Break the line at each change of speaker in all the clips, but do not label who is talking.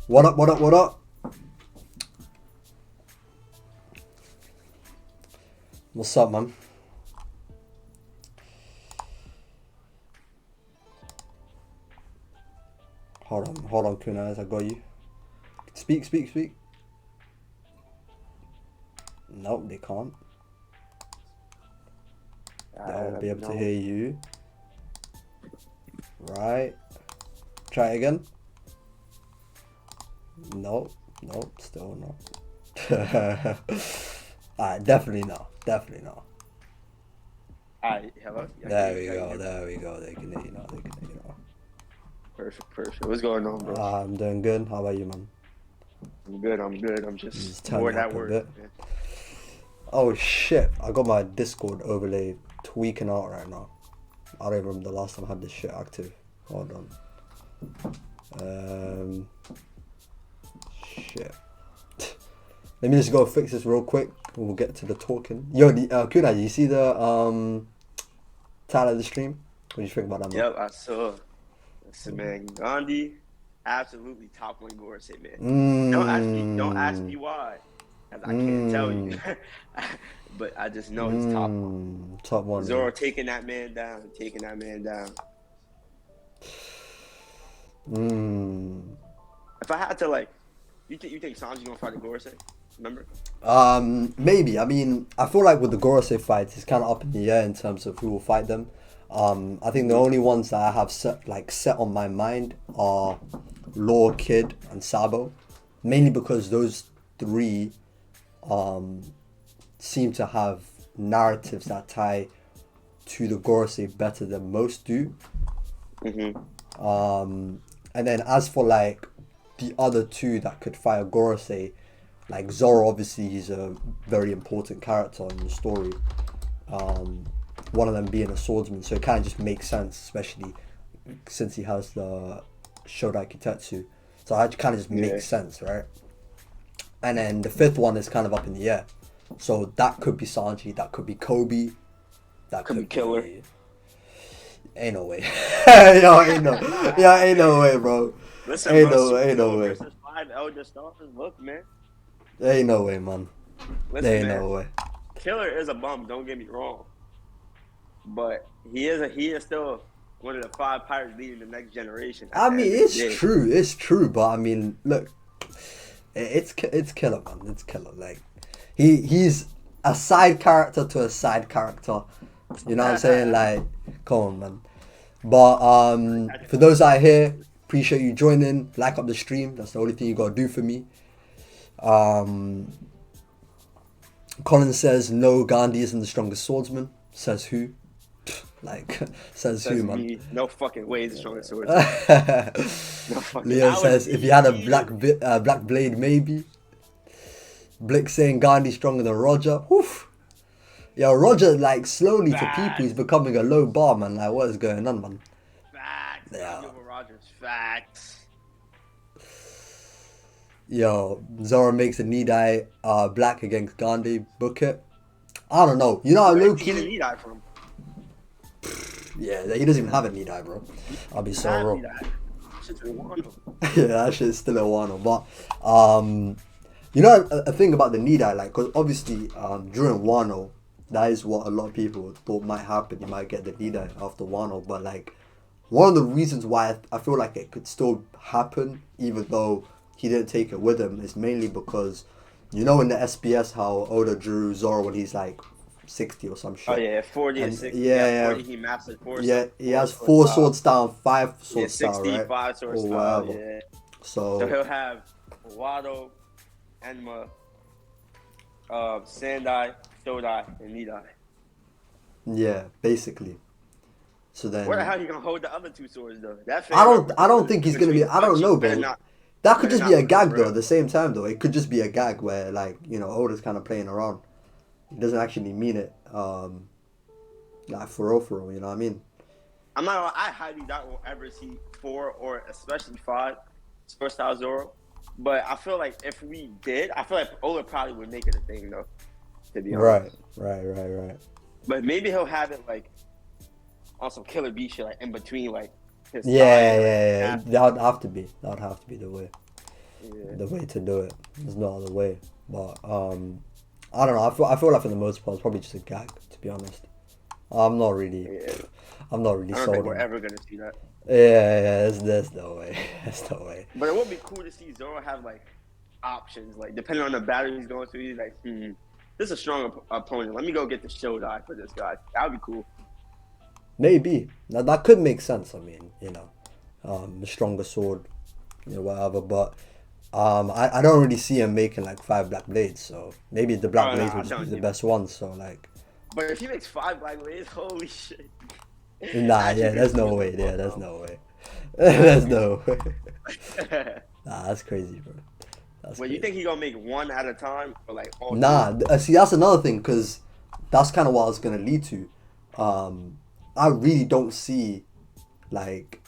What up, what up, what up? What's up, man? Hold on, Kunaz, I got you. Speak. Nope, they can't. They won't be able to hear you. Right. Try it again. Nope, still not. Alright, definitely not.
Alright, hello?
There we go. They can hear you now.
Perfect. What's going on, bro?
I'm doing good. How about you, man?
I'm good. I'm just
turn
bored
it up
at
a
work.
bit.
Man.
Oh shit, I got my Discord overlay tweaking out right now. I don't remember the last time I had this shit active. Hold on. Shit. Let me just go fix this real quick and we'll get to the talking. Yo, Kuna, you see the title of the stream? What do you think about that, man?
Yep, I saw. Listen, man, Gandhi, absolutely top one Gorosei, man. Don't ask me why, because I can't tell you. But I just know he's top one.
Top one.
Zoro taking that man down. If I had to, like, you think Sanji gonna fight the Gorosei? Remember?
Maybe. I mean, I feel like with the Gorosei fights, it's kind of up in the air in terms of who will fight them. I think the only ones that I have set on my mind are Law, Kid, and Sabo, mainly because those three seem to have narratives that tie to the Gorosei better than most do. And then as for like the other two that could fight a Gorosei, like Zoro, obviously he's a very important character in the story. One of them being a swordsman, so it kind of just makes sense, especially since he has the Shodai Kitetsu. So it kind of just makes sense, right? And then the fifth one is kind of up in the air. So that could be Sanji, that could be Kobe, that could be
Killer.
Ain't no way. Ain't no way, bro.
Listen,
ain't
bro,
no way.
Versus 5 Elder Stars, look, man.
Ain't no way, man.
Listen,
ain't
man,
no way.
Killer is a bum, don't get me wrong. But he is still one of the 5 pirates leading the next generation.
I mean, it's true, but I mean, look, it's Killer, man. It's Killer. Like, he's a side character to a side character. You know what I'm saying? Like, come on, man. But for those out here, appreciate you joining. Like up the stream. That's the only thing you gotta do for me. Colin says no, Gandhi isn't the strongest swordsman. Says who? Like, says who, man?
Me. No fucking way he's the strongest swordsman.
Leo says if he had a black blade, maybe. Blick saying Gandhi's stronger than Roger. Oof. Yo, Roger, like, slowly to people, he's becoming a low bar, man. Like, what is going on, man?
Facts. Yeah. Roger's facts.
Yo, Zoro makes a need-eye black against Gandhi. Book it. I don't know. You know how low-key...
Get a need-eye from?
Yeah, he doesn't even have a need-eye, bro. I'll be so wrong. Yeah, that shit's still a Wano. But, you know, a thing about the need-eye, like, because obviously, during Wano, that is what a lot of people thought might happen. You might get the need-eye after Wano. But, like, one of the reasons why I feel like it could still happen, even though he didn't take it with him, is mainly because, you know, in the SBS how Oda drew Zoro when he's like 60 or some shit.
Oh yeah, 40 and 60.
Yeah.
40, he mastered 4.
Yeah, he has 4 sword style, 5 sword style,
65
right?
sword style. Yeah.
So
he'll have Wado, Enma, Sandai, Shodai, and Nidai.
Yeah, basically. So then,
where the hell are you gonna hold the other 2 swords though?
I don't think he's gonna be. I don't know, bro. That could just be a gag though. At the same time though, it could just be a gag where, like, you know, Oda's kind of playing around. He doesn't actually mean it. Like for real. You know what I mean?
I'm not gonna, I highly doubt we'll ever see 4 or especially 5 sword style Zoro. But I feel like if we did, I feel like Oda probably would make it a thing though. To be honest.
Right.
But maybe he'll have it like on some Killer Bee shit, like in between, like his
yeah. That would have to be the way. the way to do it. There's no other way. But I don't know. I feel like for the most part, it's probably just a gag. To be honest, I'm not really.
Yeah.
I'm not really
I don't
sold
think we're
on.
ever gonna see that.
Yeah. There's no way. There's no way.
But it would be cool to see Zoro have like options, like depending on the battle he's going through. He's like, this is a strong opponent. Let me go get the Shodai for this guy. That would be cool.
Maybe now that could make sense. I mean, the stronger sword, whatever. But I don't really see him making like 5 black blades. So maybe the black blades
I
would just be
don't
the
either.
best ones. So like,
But if he makes 5 black blades, holy shit!
nah, yeah, there's no way. Yeah, there's no way. There's no way. Nah, that's crazy, bro. That's
Well, you think he gonna make one at a time or like all?
Nah, see, that's another thing because that's kind of what I was gonna lead to. I really don't see like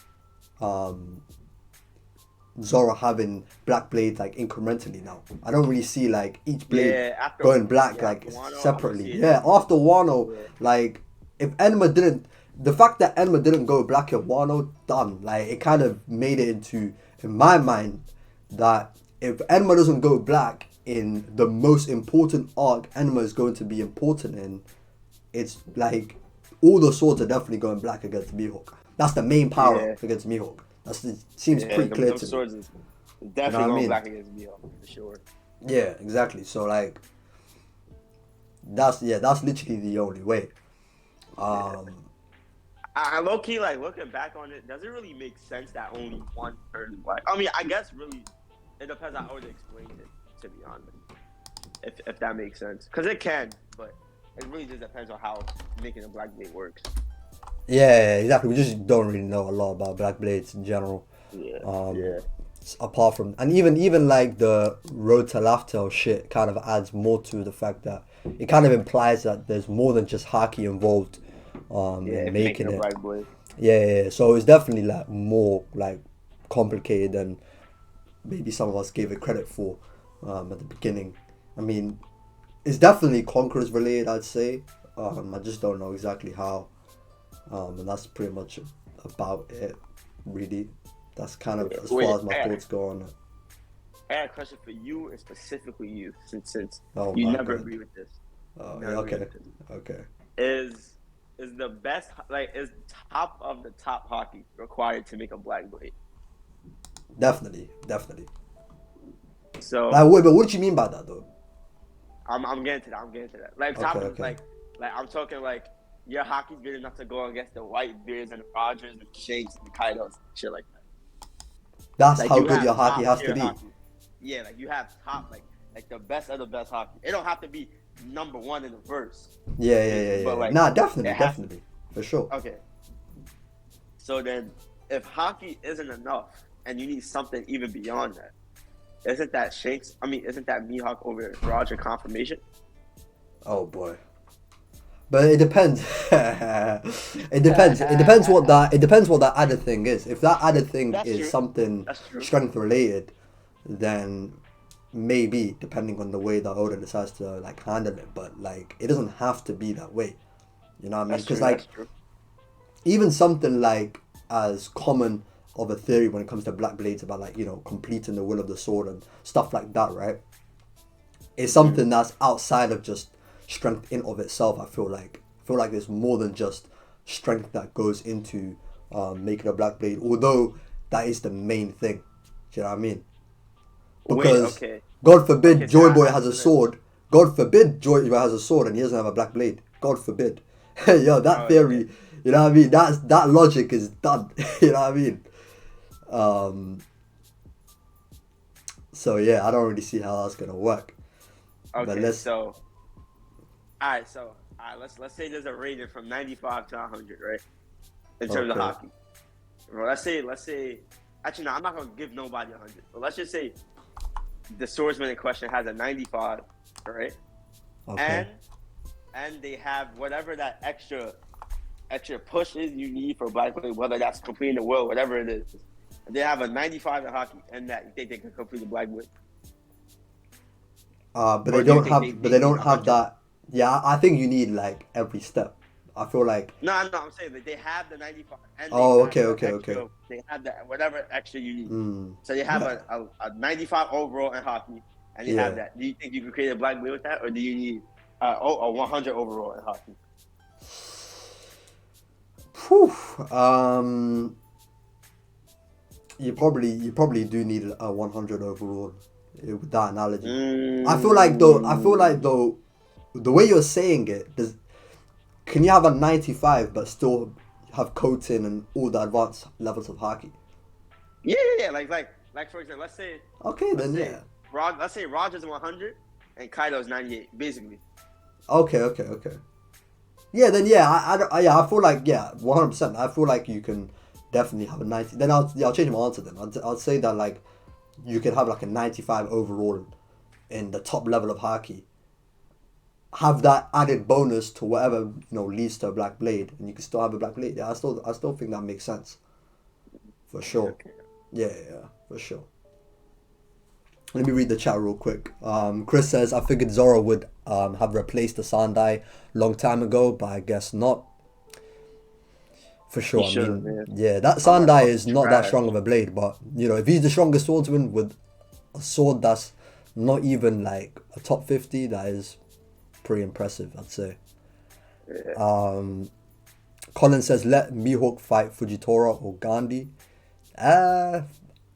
Zoro having black blades like incrementally now. I don't really see like each blade going black like
Wano,
separately. Yeah, after Wano, like if Enma didn't, the fact that Enma didn't go black at Wano, done. Like it kind of made it into, in my mind, that if Enma doesn't go black in the most important arc Enma is going to be important in, it's like all the swords are definitely going black against Mihawk. That's the main power against Mihawk. It seems pretty clear to me.
Swords is definitely going black against Mihawk for sure.
Yeah, exactly. So like, that's literally the only way.
I low key like looking back on it. Does it really make sense that only one turn black? I mean, I guess really it depends on how to explain it. To be honest, if that makes sense, because it can, but it really just depends on how making a black blade works.
Yeah, exactly. We just don't really know a lot about black blades in general. Apart from, and even like the road to Laugh-Tale shit kind of adds more to the fact that it kind of implies that there's more than just Haki involved in making it.
Black blade.
Yeah. So it's definitely like more like complicated than maybe some of us gave it credit for at the beginning. I mean, it's definitely Conquerors related, I'd say. I just don't know exactly how. And that's pretty much about it, really. That's kind of as far as my thoughts go on it.
I got a question for you, and specifically you, since
Oh,
you
my
never
God.
agree with this.
Okay.
Is the best, like, is top of the top Haki required to make a black blade?
Definitely.
So
Like, wait, but what do you mean by that though?
I'm getting to that. Like top of like I'm talking like your Haki's good enough to go against the Whitebeards and the Rogers and the Shanks and the Kaidos, shit like that.
That's
like,
how good your Haki has to be.
Haki. Yeah, like you have top like the best of the best Haki. It don't have to be number one in the verse.
Yeah.
But like,
nah, definitely. For sure.
Okay. So then if Haki isn't enough and you need something even beyond that, isn't that Mihawk over Roger confirmation?
Oh boy. But it depends. It depends what that added thing is. If that added thing is something strength related, then maybe, depending on the way that Oda decides to like handle it. But like it doesn't have to be that way. You know what I mean? Because like even something like as common of a theory when it comes to black blades about like, completing the will of the sword and stuff like that, right? It's something that's outside of just strength in of itself. I feel like there's more than just strength that goes into making a black blade, although that is the main thing. Do you know what I mean? Because God forbid Joy Boy has a sword. God forbid Joy Boy has a sword and he doesn't have a black blade. God forbid. Yo, that theory, you know what I mean? That logic is done. You know what I mean? So yeah, I don't really see how that's gonna work.
Okay, let's say there's a rating from 95 to 100, right? In terms of Haki. Well, let's say actually no, I'm not gonna give nobody 100, but let's just say the swordsman in question has a 95, right?
Okay.
And they have whatever that extra push is you need for black blade, whether that's completing the will, whatever it is. They have a 95 in Haki, and that you think they can complete the black blade. But
they don't have that. Yeah, I think you need like every step. I feel like.
No, I'm saying that they have the 95, and they
Oh,
have
okay,
the
okay,
extra.
okay.
They have that whatever extra you need. So they have
Yeah,
a 95 overall in hockey, and you have
yeah.
that. Do you think you can create a black blade with that, or do you need a 100 overall in hockey?
Whew. You probably do need a 100 overall with that analogy. I feel like though, the way you're saying it, can you have a 95 but still have coating and all the advanced levels of hockey?
Yeah. Like for example,
Okay,
let's
then
say
yeah.
Let's say Rogers 100 and Kaido's 98, basically.
Okay. Yeah, then yeah, I feel like 100%. I feel like you can definitely have a 90. Then I'll change my answer. Then I'll say that like you can have like a 95 overall in the top level of hockey. Have that added bonus to whatever leads to a black blade, and you can still have a black blade. Yeah, I still think that makes sense for sure.
Okay.
Yeah, for sure. Let me read the chat real quick. Chris says, I figured Zoro would have replaced the Sandai long time ago, but I guess not. For sure. I mean, yeah, that Sandai is not that strong of a blade, but, if he's the strongest swordsman with a sword that's not even like a top 50, that is pretty impressive, I'd say.
Yeah.
Colin says, let Mihawk fight Fujitora or Gandhi. I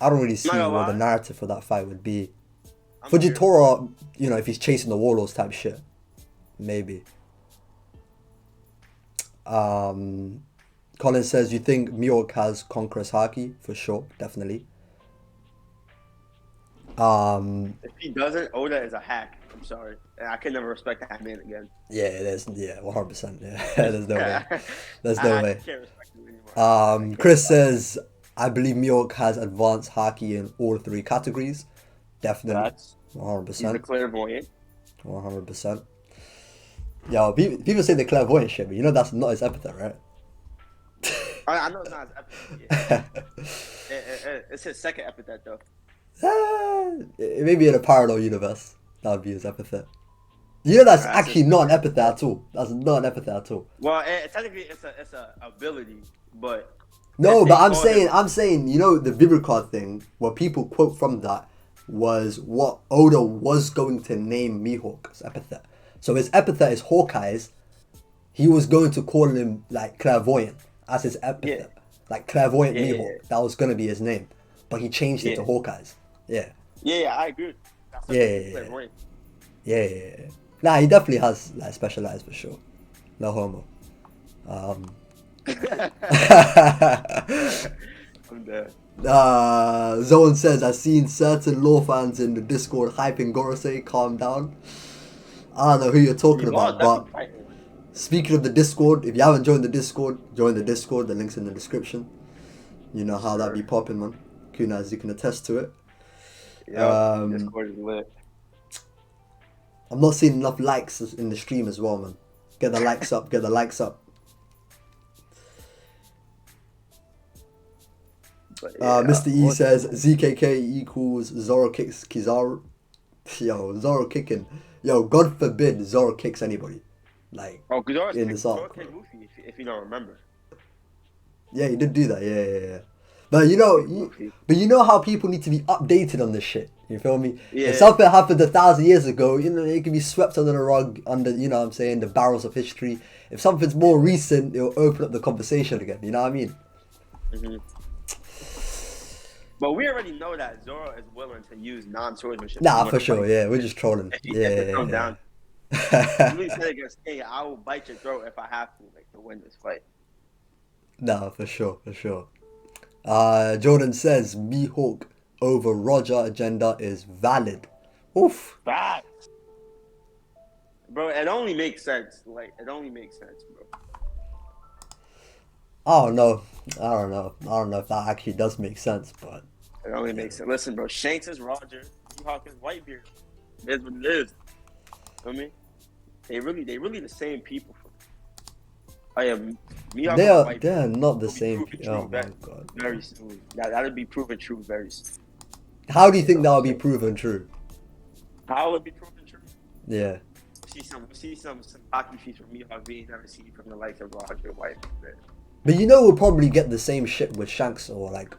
don't really see what the narrative for that fight would be. Fujitora, if he's chasing the warlords type shit, maybe. Colin says, you think Mihawk has Conqueror's Haki? For sure, definitely.
If he doesn't, Oda is a hack. I'm sorry. I can never respect that man again.
Yeah, 100%. Yeah, there's no way. There's no way.
I can't respect him anymore.
Chris says, I believe Mihawk has advanced Haki in all three categories. Definitely.
That's
100%.
He's a clairvoyant.
100%. Yo, people say the clairvoyant shit, but that's not his epithet, right?
I know it's not his epithet. Yeah. It's his second epithet, though.
Maybe in a parallel universe, that would be his epithet. That's actually not an epithet at all. That's not an epithet at all.
Well, technically, it's a ability, but
no. But I'm saying, the Vibricard thing, what people quote from that was what Oda was going to name Mihawk's epithet. So his epithet is Hawkeye's. He was going to call him like clairvoyant as his epithet, like clairvoyant Mihawk. That was going to be his name, but he changed it to Hawkeye's. Yeah, I agree. Yeah. Nah, he definitely has like specialized for sure. No homo.
I'm dead.
Zoan says, I've seen certain law fans in the Discord hyping Gorosei. Calm down. I don't know who you're talking about, but speaking of the Discord, if you haven't joined the Discord, join the Discord. The link's in the description. You know how that be popping, man. Kuna, as you can attest to it.
Yeah, Discord is lit.
I'm not seeing enough likes in the stream as well, man. Get the likes up. Mr. E says ZKK equals Zoro kicks Kizaru. Yo, Zoro kicking. Yo, God forbid Zoro kicks anybody. Like, in this arc.
Zoro kicked Luffy, if you don't remember.
Yeah, he did do that. Yeah. But you know how people need to be updated on this shit. You feel me?
Yeah.
If something happened 1,000 years ago, it can be swept under the rug, under the barrels of history. If something's more recent, it'll open up the conversation again. You know what I mean?
Mm-hmm. But we already know that Zoro is willing to use non-swordsmanship.
Nah, for sure. Yeah, we're just trolling. Yeah.
Down. You said against King, I will bite your throat if I have to, to win this fight.
Nah, for sure. Jordan says Mihawk over Roger agenda is valid. Oof.
Facts. Bro, it only makes sense. Bro.
I don't know if that actually does make sense, but
it only makes sense. Listen, bro, Shanks is Roger, Mihawk is Whitebeard. It is what it is. I mean, they really the same people. I am.
Mihawk they're not the same people. Oh my god.
Very soon. That'll be proven true very soon.
How do you think that'll be proven true?
How will it be proven true?
Yeah.
some hockey feats from Mihawk being never seen from the likes of Roger White.
But you know we'll probably get the same shit with Shanks or like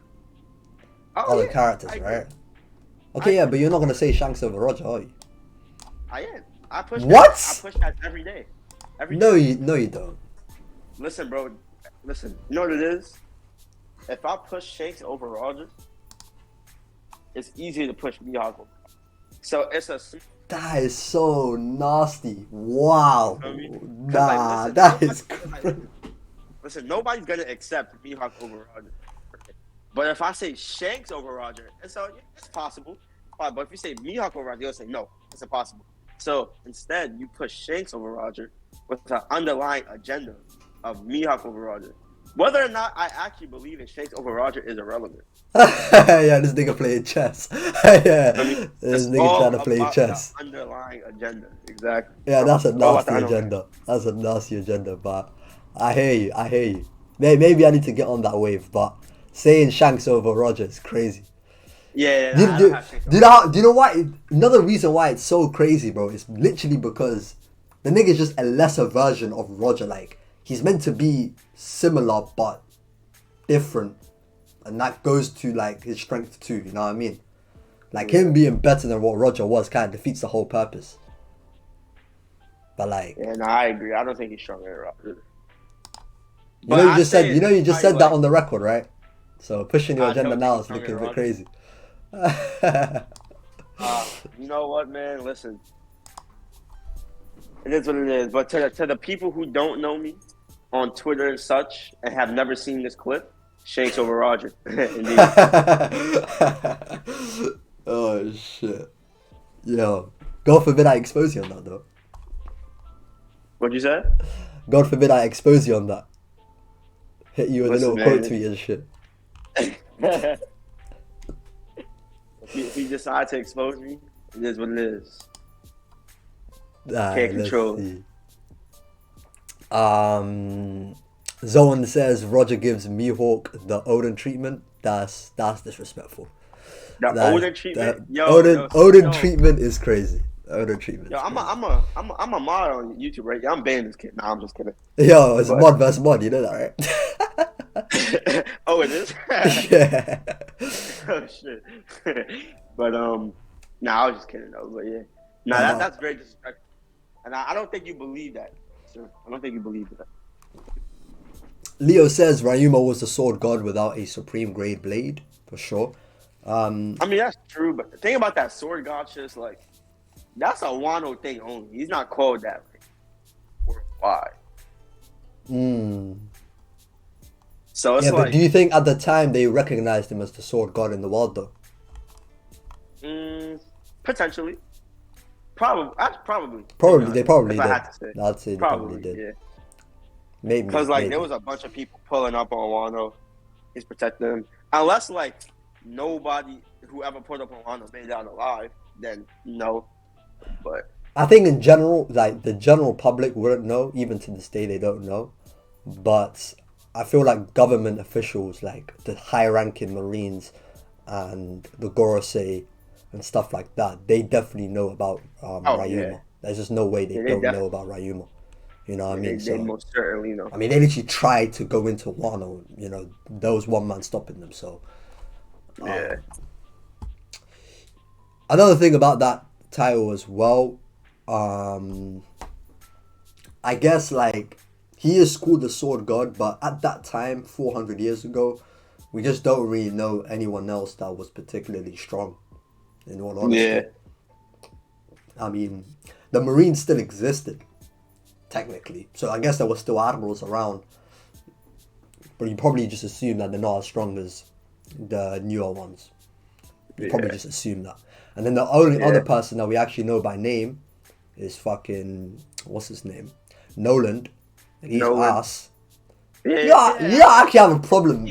other characters, right? Okay, yeah, but you're not gonna say Shanks over Roger, are you?
I am. I push that every day.
No, you don't.
Listen, bro. Listen. You know what it is? If I push Shanks over Roger, it's easier to push Mihawk over. So it's a.
That is so nasty. Wow. Nah,
listen,
that is crazy.
Listen, nobody's gonna accept Mihawk over Roger. But if I say Shanks over Roger, it's possible. But if you say Mihawk over Roger, you'll say no, it's impossible. So instead, you push Shanks over Roger with an underlying agenda of Mihawk over Roger. Whether or not I actually believe in Shanks over Roger is irrelevant.
Yeah, this nigga playing chess. Yeah, this nigga trying to play chess.
The underlying agenda, exactly.
Yeah, that's a nasty agenda. That's a nasty agenda. But I hear you. Maybe I need to get on that wave. But saying Shanks over Roger is crazy.
Yeah.
Do you know why? Another reason why it's so crazy, bro, is literally because the nigga's just a lesser version of Roger. Like, he's meant to be similar but different, and that goes to like his strength too. You know what I mean? Like him being better than what Roger was kind of defeats the whole purpose. But like,
yeah, no, I agree. I don't think he's stronger than Roger.
You just said that on the record, right? So pushing your agenda now is looking a bit crazy.
You know what, man? Listen, it is what it is. But to the people who don't know me on Twitter and such and have never seen this clip, Shanks over Roger. Indeed.
Oh shit! Yo, God forbid I expose you on that though.
What'd you say?
God forbid I expose you on that. Hit you with a little quote tweet and shit.
If you decide to expose me, it is what it is. Can't control.
Zoan says Roger gives Mihawk the Odin treatment. That's disrespectful.
Odin treatment?
Odin treatment is crazy. Odin treatment.
Yo, I'm a mod on YouTube, right? I'm banning this kid. Nah, I'm just kidding.
Yo, it's mod versus mod. You know that, right?
Oh, it is?
Yeah.
Oh shit. But I was just kidding though. But yeah, that's very disrespectful, and I don't think you believe that, sir. I don't think you believe that.
Leo says Ryuma was the sword god without a supreme grade blade, for sure.
I mean that's true, but the thing about that sword god shit is like that's a Wano thing only. He's not called that like worldwide. So it's
but do you think at the time they recognized him as the sword god in the world though?
Potentially. Probably.
They probably did. I'd say they probably did.
Yeah.
Maybe.
Because there was a bunch of people pulling up on Wano. He's protecting him. Unless like nobody who ever pulled up on Wano made it out alive, then no. But
I think in general, like the general public wouldn't know. Even to this day, they don't know. But I feel like government officials, like the high-ranking Marines and the Gorosei and stuff like that, they definitely know about Ryuma. Yeah. There's just no way they don't know about Ryuma. You know what I mean?
They most certainly know.
I mean, they literally tried to go into Wano. You know, there was one man stopping them. So,
yeah.
Another thing about that title as well, I guess like he is called the sword god, but at that time, 400 years ago, we just don't really know anyone else that was particularly strong. In all honesty.
Yeah.
I mean, the Marines still existed, technically. So I guess there were still admirals around. But you probably just assume that they're not as strong as the newer ones. You probably just assume that. And then the only other person that we actually know by name is fucking, what's his name? Noland. And he's ass. Yeah, I actually have a problem.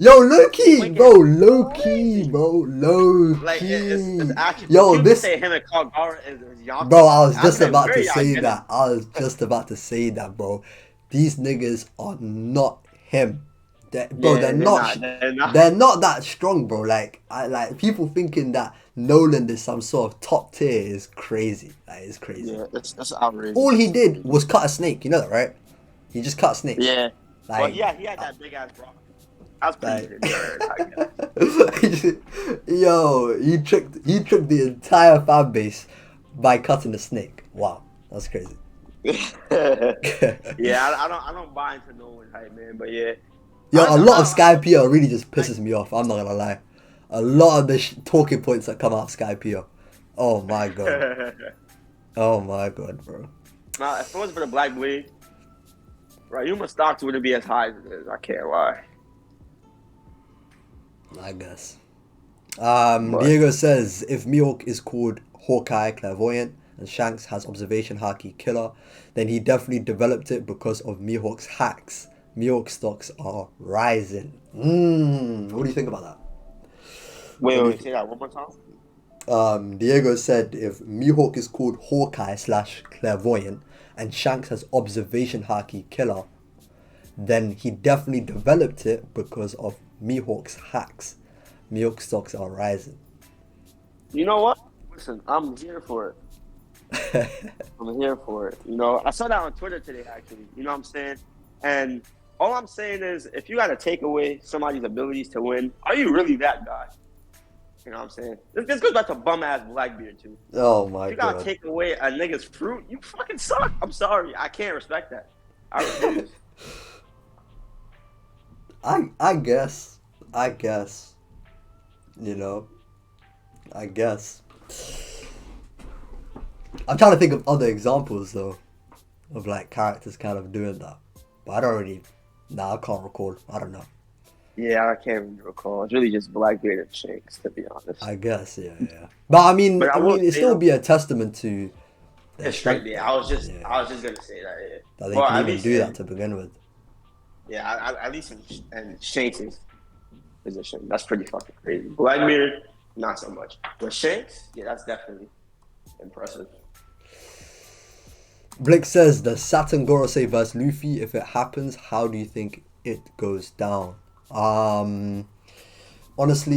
Yo, low-key, bro, low-key.
Like, it's actually,
yo, this.
Say him and Kagura is Yonko.
Bro, I was just about to say that. Bro. These niggas are not him. Bro,
Yeah,
they're
they're
not.
not. They're not.
They're not that strong, bro. Like people thinking that Nolan is some sort of top tier is crazy. Like, it's crazy.
Yeah, that's
All
outrageous.
he did was cut a snake. You know that, right? He just cut a snake.
Yeah. Well,
Like,
he had that big ass rock. That was pretty
like,
good, I guess.
yo, he tricked the entire fan base by cutting a snake. Wow, that's crazy.
Yeah, I don't buy into no one hype, man. But yeah,
Yo, a
I'm
lot of
not
Sky
like,
PR really just pisses me off. I'm not gonna lie. A lot of the talking points that come out of Sky PR. Oh my god. Oh my god, bro.
now if it wasn't for the Black Blade, right, Yuma stocks wouldn't be as high as it is. I can't lie.
I guess.
But
Diego says if Mihawk is called Hawkeye Clairvoyant and Shanks has Observation Haki Killer, then he definitely developed it because of Mihawk's hacks. Mihawk stocks are rising. What do you think about that?
wait, say that one more time.
Diego said if Mihawk is called Hawkeye / Clairvoyant and Shanks has Observation Haki Killer, then he definitely developed it because of Mihawk's hacks. Mihawk stocks are rising.
You know what? Listen, I'm here for it. I'm here for it. You know, I saw that on Twitter today, actually. You know what I'm saying? And all I'm saying is, if you got to take away somebody's abilities to win, are you really that guy? You know what I'm saying? This goes back to bum ass Blackbeard too.
Oh my
If you gotta
god.
take away a nigga's fruit, you fucking suck. I'm sorry, I can't respect that. I refuse.
I guess. You know. I guess. I'm trying to think of other examples though. Of like characters kind of doing that. But I don't really I can't recall. I don't know.
Yeah, I can't really recall. It's really just Blackbeard and Shanks, to be honest.
I guess, yeah. But I mean,
But I will
it
say,
still be a testament to their
it's straight.
strength.
Yeah, I was just gonna say that. Yeah.
That they
Well,
can
at
even
least
do that to begin with.
Yeah, at least in Shanks' position, that's pretty fucking crazy. Blackbeard, not so much. But Shanks, yeah, that's definitely impressive.
Blake says the Saturn Gorosei versus Luffy. If it happens, how do you think it goes down? Honestly,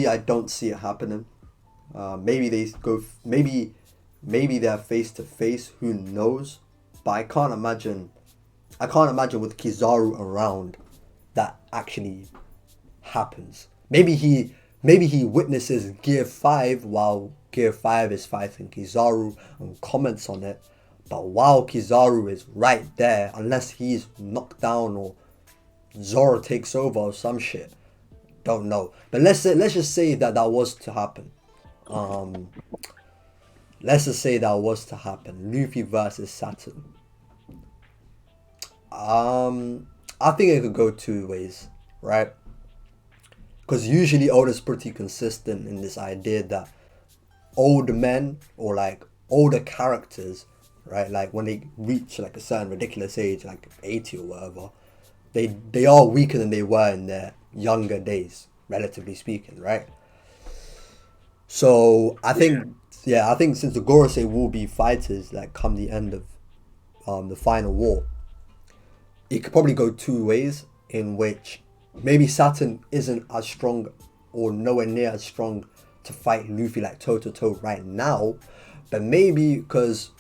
I don't see it happening. Maybe they go. Maybe they're face to face. Who knows? But I can't imagine. With Kizaru around that actually happens. Maybe he witnesses Gear 5 while Gear 5 is fighting Kizaru and comments on it. But while Kizaru is right there, unless he's knocked down or Zoro takes over or some shit, don't know. But let's just say that was to happen. Let's just say that was to happen. Luffy versus Saturn. I think it could go two ways, right? Because usually Oda's pretty consistent in this idea that old men or like older characters, right, like when they reach like a certain ridiculous age, like 80 or whatever, they are weaker than they were in their younger days, relatively speaking, right? So I think since the Gorosei will be fighters like come the end of the final war, it could probably go two ways, in which maybe Saturn isn't as strong or nowhere near as strong to fight Luffy like toe to toe right now, but maybe because,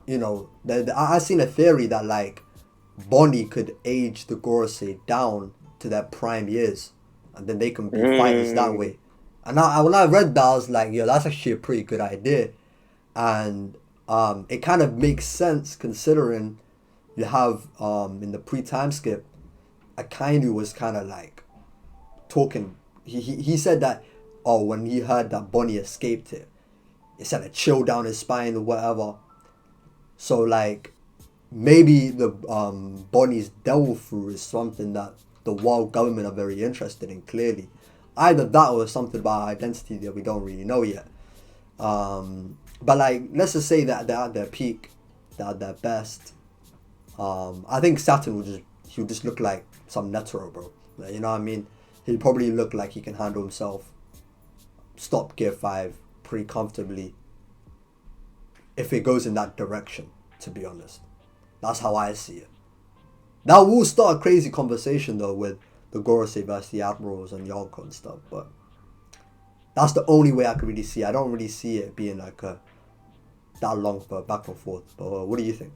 you know, I've seen a theory that like Bonnie could age the Gorosei down to their prime years, and then they can be fighters that way. And when I read that, I was like, yo, that's actually a pretty good idea, and it kind of makes sense considering you have in the pre-time skip, Akainu was kind of like talking. He said that, oh, when he heard that Bonnie escaped it sent a chill down his spine or whatever. So like maybe the Bonnie's devil fruit is something that the world government are very interested in, clearly. Either that or something about identity that we don't really know yet. But like, let's just say that they're at their peak, they're at their best. I think Saturn he'll just look like some Netero, bro. Like, you know what I mean? He'll probably look like he can handle himself, stop Gear 5 pretty comfortably if it goes in that direction, to be honest. That's how I see it. That will start a crazy conversation though with the Gorosei versus the Admirals and Yonko and stuff, but that's the only way I could really see it. I don't really see it being like that long for back and forth. But what do you think?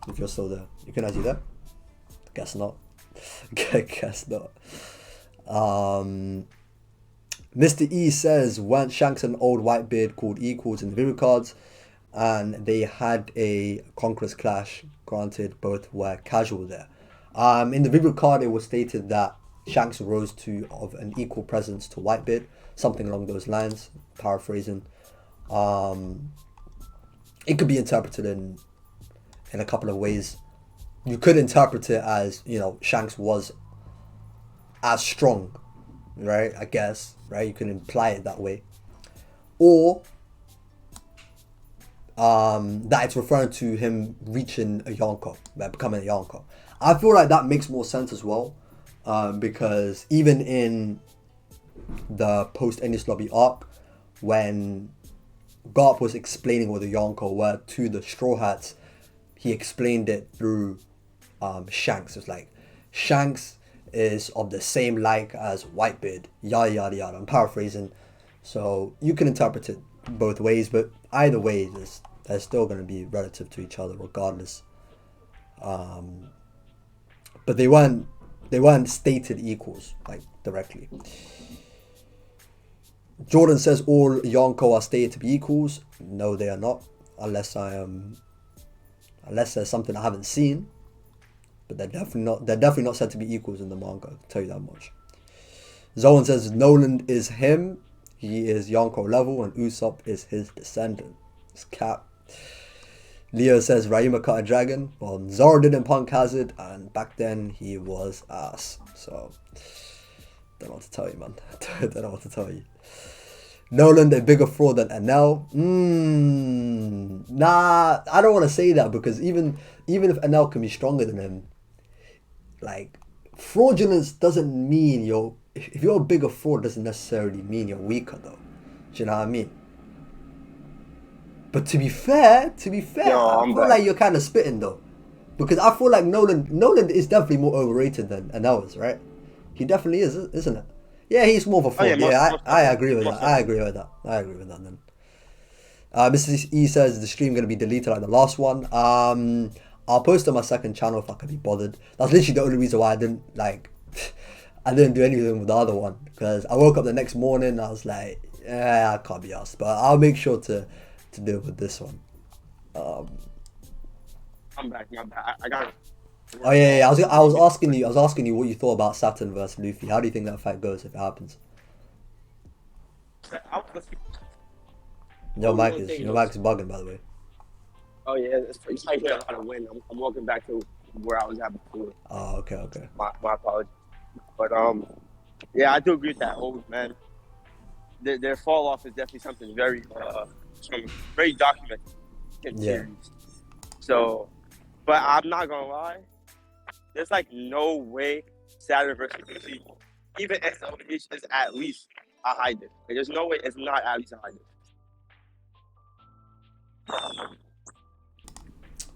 If you're still there, you can you there? Guess not. Guess not. Mr. E says, weren't Shanks and old Whitebeard called equals in the video cards, and they had a Conqueror's clash. Granted, both were casual there. In the video card, it was stated that Shanks rose to of an equal presence to Whitebeard, something along those lines. Paraphrasing. It could be interpreted in a couple of ways. You could interpret it as, you know, Shanks was as strong, right? I guess, right? You can imply it that way. Or that it's referring to him reaching a Yonko, becoming a Yonko. I feel like that makes more sense as well, because even in the post-Ennis Lobby arc, when Garp was explaining what the Yonko were to the Straw Hats, he explained it through Shanks. It's like, Shanks is of the same like as Whitebeard, yada yada yada. I'm paraphrasing, so you can interpret it both ways, but either way, they're still going to be relative to each other regardless. But they weren't stated equals, like, directly. Jordan says all Yonko are stated to be equals. No, they are not, unless there's something I haven't seen. But they're definitely not said to be equals in the manga, I'll tell you that much. Zoan says Nolan is him. He is Yonko level, and Usopp is his descendant. It's cap. Leo says Ryuma cut a dragon. Well, Zoro didn't Punk Hazard, and back then he was ass. So, don't know what to tell you, man. Don't know what to tell you. Nolan, a bigger fraud than Enel. Nah, I don't want to say that, because even if Enel can be stronger than him, like, fraudulence doesn't mean if you're a bigger fraud, doesn't necessarily mean you're weaker, though. Do you know what I mean? But to be fair, I feel like you're kind of spitting, though, because I feel like Nolan is definitely more overrated than Enel is, right? He definitely is, isn't it? Yeah, he's more of a fraud. I agree with that. I agree with that then. Mr. E says the stream going to be deleted like the last one. I'll post on my second channel if I can be bothered. That's literally the only reason why I didn't do anything with the other one, because I woke up the next morning and I was like, I can't be asked. But I'll make sure to deal with this one.
I'm back. I got it.
Oh yeah. I was asking you what you thought about Saturn versus Luffy. How do you think that fight goes if it happens? Your mic is bugging, by the way.
Oh yeah, it's like here on a win. I'm walking back to where I was at before.
Oh, okay.
My apologies. But yeah, I do agree with that. Oh man, their fall off is definitely something very documented in series. So, but I'm not gonna lie. There's like no way Saturn versus Luffy, even XLH, is at least a high dip. Like, there's no way it's not at least a high dip.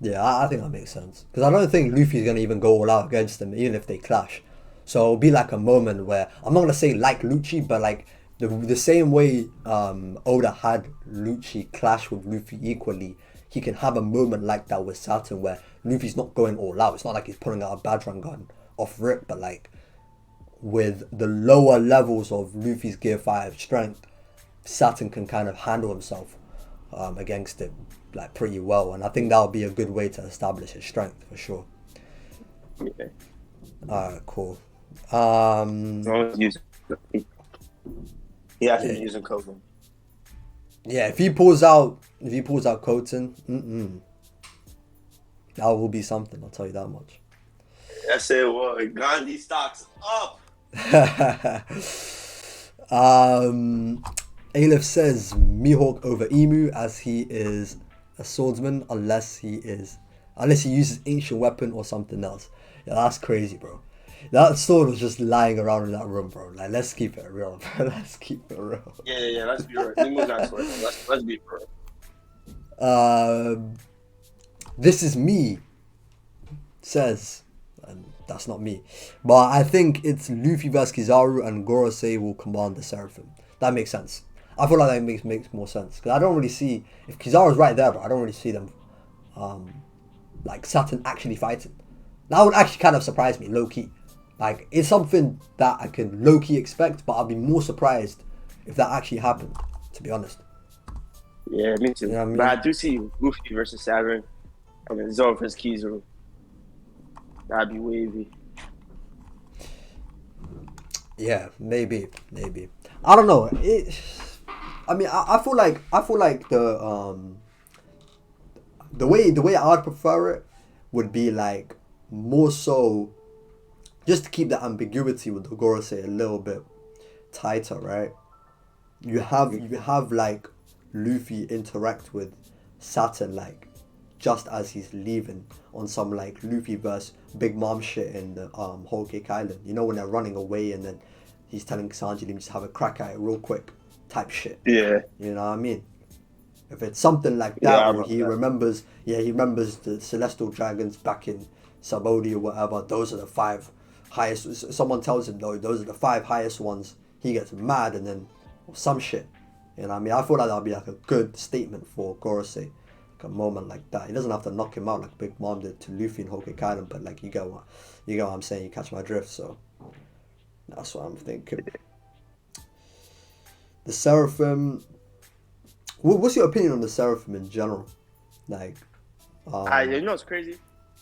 Yeah, I think that makes sense, because I don't think Luffy's gonna even go all out against them, even if they clash. So it'll be like a moment where, I'm not gonna say like Lucci, but like the same way Oda had Lucci clash with Luffy equally, he can have a moment like that with Saturn where Luffy's not going all out. It's not like he's pulling out a Badran gun off rip, but like with the lower levels of Luffy's Gear 5 strength, Saturn can kind of handle himself against it like pretty well, and I think that would be a good way to establish his strength for sure.
Okay.
Alright, cool.
He actually using Kogan.
Yeah, if he pulls out Koten, that will be something, I'll tell you that much.
I said, well, Gandhi stocks up.
Aleph says Mihawk over Emu, as he is a swordsman, unless he uses ancient weapon or something else. Yeah, that's crazy, bro. That sword was just lying around in that room, bro. Like, let's keep it real, bro. Let's keep it real.
Yeah, let's be real. Emu's not sword. Let's be real.
This is me, says, and That's not me. But I think it's Luffy versus Kizaru and Gorosei will command the Seraphim. That makes sense. I feel like that makes more sense. Because I don't really see... If Kizaru's right there, but I don't really see them... like Saturn actually fighting. That would actually kind of surprise me, low-key. Like, it's something that I can low-key expect, but I'd be more surprised if that actually happened, to be honest.
Yeah, me too.
You know what I mean?
But I do see Luffy versus Saturn. I mean, Zoro versus Kizaru. That'd be wavy.
Yeah, maybe. I don't know. I feel like the way I'd prefer it would be like more so just to keep the ambiguity with the Gorosei a little bit tighter, right? You have like Luffy interact with Saturn like just as he's leaving on some like Luffy versus Big Mom shit in the Whole Cake Island. You know when they're running away and then he's telling Sanji, let me just have a crack at it real quick type shit.
Yeah.
You know what I mean? If it's something like that where he remembers the Celestial Dragons back in Sabaody or whatever, those are the 5 highest. Someone tells him though, those are the 5 highest ones. He gets mad and then some shit. You know what I mean? I feel like that would be like a good statement for Gorosei. Like a moment like that. He doesn't have to knock him out like Big Mom did to Luffy in Whole Cake Island, but like you get what I'm saying, you catch my drift, so that's what I'm thinking. The Seraphim. What's your opinion on the Seraphim in general? Like,
you know what's crazy?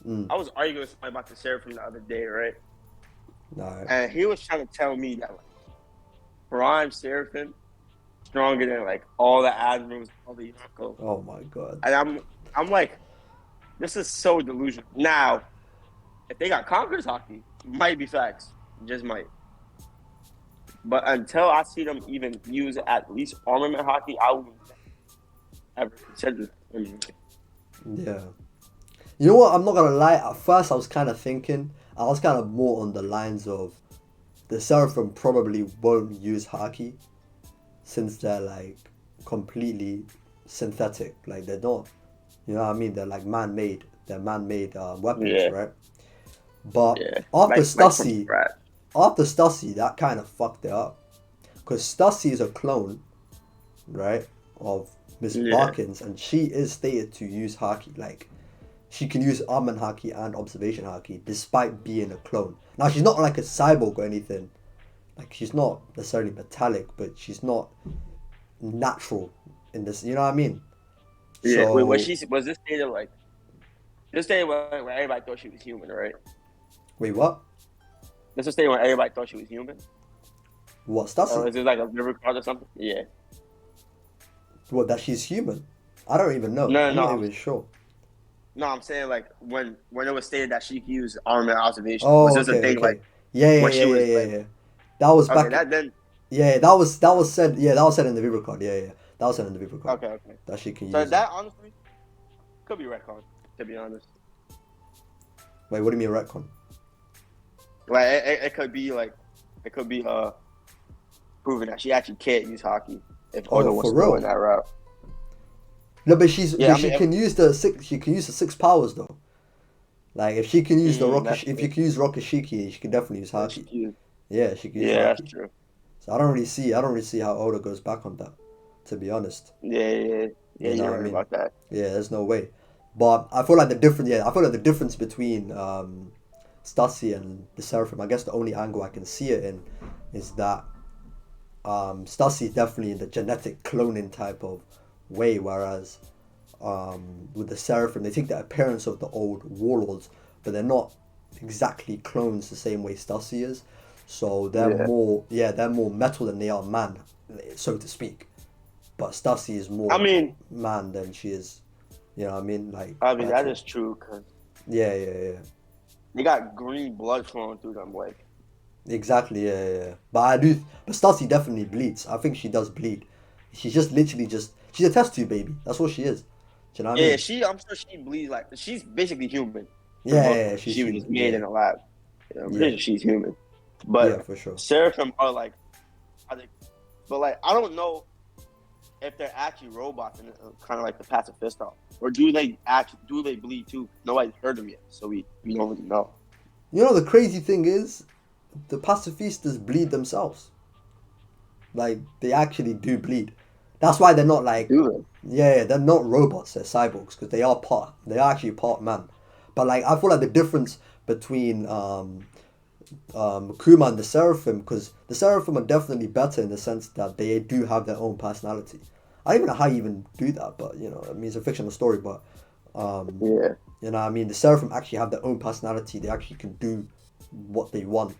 I was arguing with somebody about the Seraphim the other day, right?
Right.
And he was trying to tell me that like Prime Seraphim stronger than like all the admirals, all the Yonko.
Oh my god.
And I'm like, this is so delusional. Now, if they got Conqueror's Haki, might be facts, just might. But until I see them even use at least armament Haki, I wouldn't ever consider it.
Yeah. You know what? I'm not gonna lie. At first, I was kind of more on the lines of the Seraphim probably won't use Haki since they're like completely synthetic. Like they're not, you know what I mean? They're like man-made. They're man-made weapons, right? But after Stussy, that kind of fucked it up. Because Stussy is a clone, right, of Miss Barkins, and she is stated to use Haki. Like, she can use Armament Haki and Observation Haki despite being a clone. Now, she's not like a cyborg or anything. Like, she's not necessarily metallic, but she's not natural in this, you know what I mean?
Yeah, so, wait, was this stated like, this day when everybody thought she was human, right?
Wait, what?
This was stated when everybody thought she was human?
What, Stussy?
Or is it like a river card or something? Yeah.
What, that she's human? I don't even know. I'm not even sure.
No, I'm saying like when it was stated that she could use armament observation.
Oh,
was this a thing like
yeah. That was
okay,
back. That was said. Yeah, that was said in the Viva card. Yeah. That was said in the Viva card.
Okay.
That she can use.
So that honestly could be retcon, to be honest.
Wait, what do you mean retcon?
Like it could be proving that she actually can't use Haki if Oda was going that route.
No, but she can use the 6 powers though. Like if she can use if you can use Rokushiki, she can definitely use Haki. Yeah, she can use Haki.
Yeah, that's true.
So I don't really see how Oda goes back on that, to be honest.
Yeah, you're right about that.
Yeah, there's no way. But I feel like the difference between Stussy and the Seraphim, I guess the only angle I can see it in is that Stussy is definitely in the genetic cloning type of way, whereas with the Seraphim, they take the appearance of the old warlords, but they're not exactly clones the same way Stussy is. So they're more metal than they are man, so to speak. But Stussy is more man than she is. You know what I mean? Like
that is true. Cause
yeah.
They got green blood flowing through them, like.
Exactly, yeah. But Stussy definitely bleeds. I think she does bleed. She's just literally she's a test tube baby. That's what she is. Do you know what I mean?
Yeah, I'm sure she bleeds like she's basically human.
Yeah,
she was made in a lab. I'm pretty sure she's human. But
yeah, for sure.
Seraphim are like, but like I don't know if they're actually robots and kind of like the pacifist style, or do they bleed too? Nobody's heard them yet, so we don't really know.
You know the crazy thing is, the pacifistas bleed themselves. Like they actually do bleed. That's why they're not like,
Do
yeah, they're not robots. They're cyborgs because they are actually part man. But like I feel like the difference between Kuma and the Seraphim, because the Seraphim are definitely better in the sense that they do have their own personality. I don't even know how you even do that, but you know, I mean, it's a fictional story, but
Yeah.
you know, I mean, the Seraphim actually have their own personality. They actually can do what they want,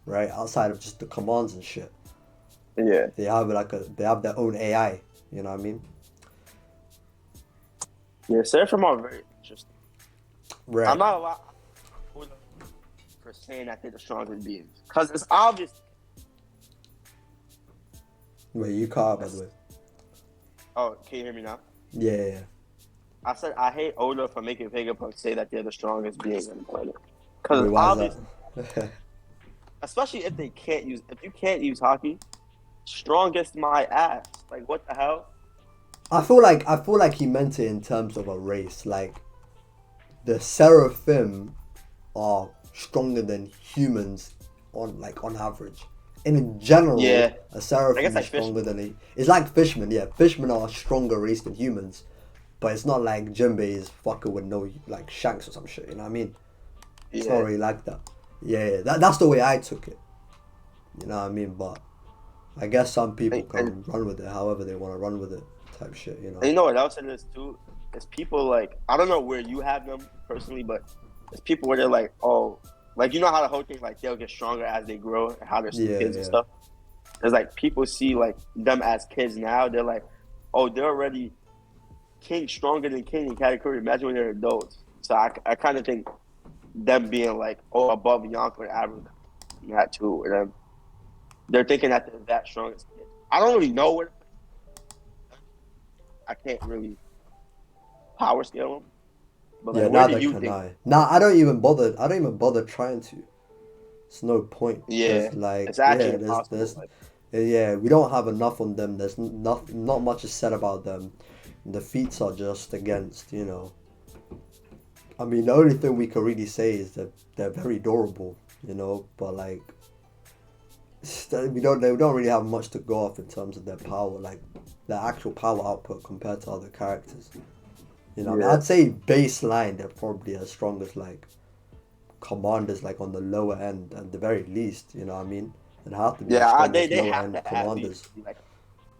right? Outside of just the commands and shit.
Yeah.
They have their own AI. You know what I mean?
Yeah. Seraphim are very interesting.
Right.
I'm not a lot for saying that they're the strongest beings because it's obvious.
Wait, you cut out by the way.
Oh, can you hear me now?
Yeah.
I said I hate Oda for making Vegapunk say that they're the strongest beings on the planet.
Wait,
Because
why
obviously,
is that?
especially if you can't use hockey, strongest my ass. Like what the hell?
I feel like he meant it in terms of a race. Like the Seraphim are stronger than humans on average. And in general,
Yeah,
a
I
Seraphim
guess
is
like
stronger
fishmen.
than a. It's like fishmen, yeah. Fishmen are a stronger race than humans, but it's not like Jinbei is fucking with no like shanks or some shit. You know what I mean? It's not
Yeah,
really like that. Yeah, that's the way I took it. You know what I mean? But I guess some people
and
can run with it however they want to run with it, type shit. You
And
know?
you know what else it is too? It's people like I don't know where you have them personally, but it's people where they're like, oh, like you know how the whole thing like they'll get stronger as they grow and how they're still
Yeah,
kids and
yeah.
stuff. There's like people see like them as kids now. They're like, oh, they're already king, stronger than king in category. Imagine when they're adults. So I kind of think them being like oh above Yonko and average that too. And they're thinking that they're that strong as kids. I don't really know what I can't really power scale them. But
Yeah,
like, where do
neither
you
can
think?
I. Nah, I don't even bother. I don't even bother trying to. It's no point
Yeah,
because, like,
it's actually
yeah,
impossible.
there's,
Like,
yeah, we don't have enough on them. There's not much is said about them. The feats are just against, you know. I mean, the only thing we can really say is that they're very durable, you know. But like, they don't really have much to go off in terms of their power, like their actual power output compared to other characters. You know, what I mean,
yeah,
I'd say baseline they're probably as strong as like commanders, like on the lower end at the very least. You know what I mean? They have to be as
yeah,
strong as
they
lower
have
end
to at least
commanders.
be like,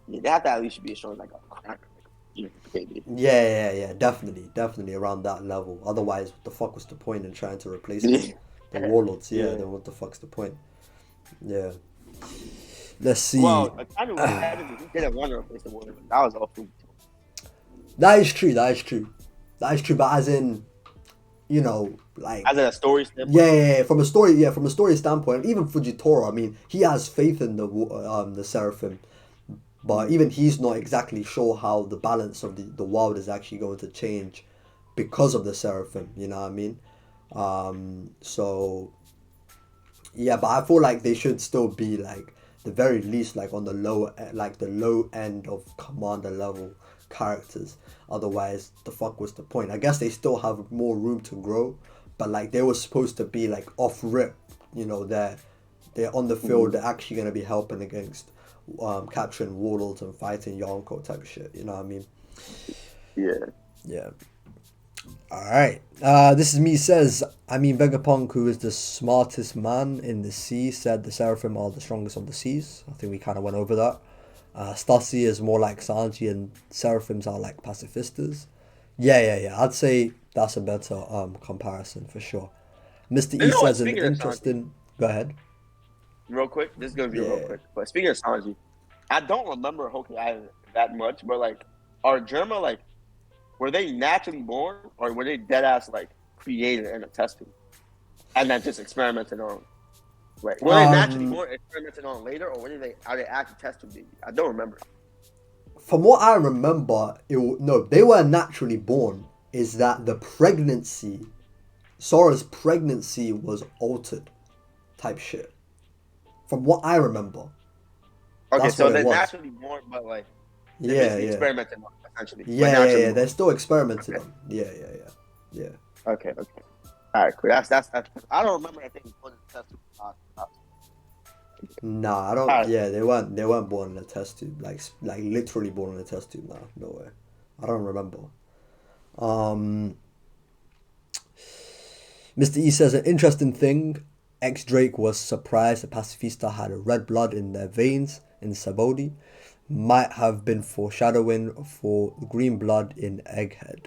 yeah, they have to at least be strong like a cracker, like, baby.
Yeah, definitely around that level. Otherwise, what the fuck was the point in trying to replace them?
Yeah,
The warlords, yeah.
yeah.
Then what the fuck's the point? Yeah. Let's see.
Well, kind of technically, he didn't want to replace the Warriors. That was awful.
That is true. That is true. That is true. But as in, you know, like
As in a story standpoint,
from a story standpoint, even Fujitora, I mean, he has faith in the Seraphim, but even he's not exactly sure how the balance of the world is actually going to change because of the Seraphim. You know what I mean? So yeah, but I feel like they should still be like the very least like on the the low end of commander level characters. Otherwise, the fuck was the point? I guess they still have more room to grow, but like they were supposed to be like off rip. You know, they're on the field. They're actually gonna be helping against capturing warlords and fighting Yonko type of shit. You know what I mean?
yeah.
Yeah. All right. This is me says, I mean, Vegapunk, who is the smartest man in the sea, said the Seraphim are the strongest of the seas. I think we kind of went over that. Stassi is more like Sanji, and Seraphims are like pacifistas. Yeah. I'd say that's a better comparison for sure. Mr.
You
E
know what?
says an
Speaking of Sanji,
interesting. Go ahead.
real quick, this is gonna be real
Yeah.
quick. But speaking of Sanji, I don't remember Hoki Island that much. But like, are Germa like were they naturally born or were they dead ass like created in a test tube and then just experimented on? Like, were they naturally
Um,
born, experimented on later, or are they actually test tube baby? I don't remember.
from what I remember, no, they were naturally born. Is that the pregnancy? Sora's pregnancy was altered, type shit. From what I remember,
Okay,
that's
so
what it
they're
was.
naturally born, but like they're
Yeah,
basically
yeah,
experimented on essentially, but naturally
They're
born.
still experimented
Okay,
on. Yeah.
okay. All right, cool. That's. I don't remember that thing put in the test tube.
Nah, I don't.
All right.
Yeah, they weren't born in a test tube. Like literally born in a test tube. Nah, no way. I don't remember. Um, Mr. E says an interesting thing. Ex Drake was surprised the Pacifista had red blood in their veins in Sabodi. Might have been foreshadowing for green blood in Egghead.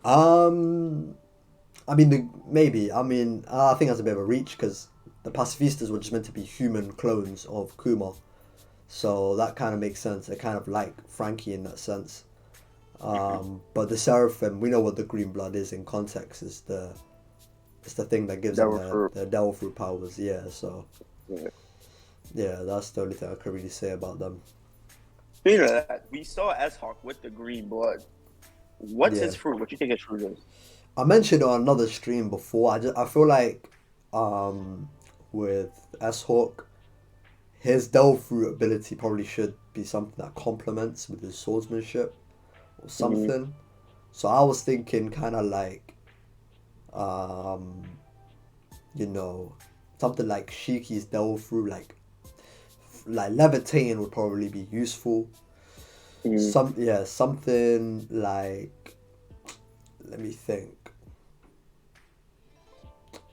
Um, I mean, maybe. I mean, I think that's a bit of a reach because the Pacifistas were just meant to be human clones of Kuma. So that kind of makes sense. They're kind of like Frankie in that sense. But the Seraphim, we know what the green blood is in context. It's the thing that gives them their devil fruit powers. Yeah, so yeah, that's the only thing I can really say about them.
Speaking of that, we saw S-Hawk with the green blood. What's his fruit? What do you think his fruit is?
I mentioned on another stream before. I feel like with S-Hawk, his devil fruit ability probably should be something that complements with his swordsmanship or something. Mm-hmm. So I was thinking kind of like something like Shiki's devil fruit, like levitating would probably be useful. Mm-hmm. Something like, let me think.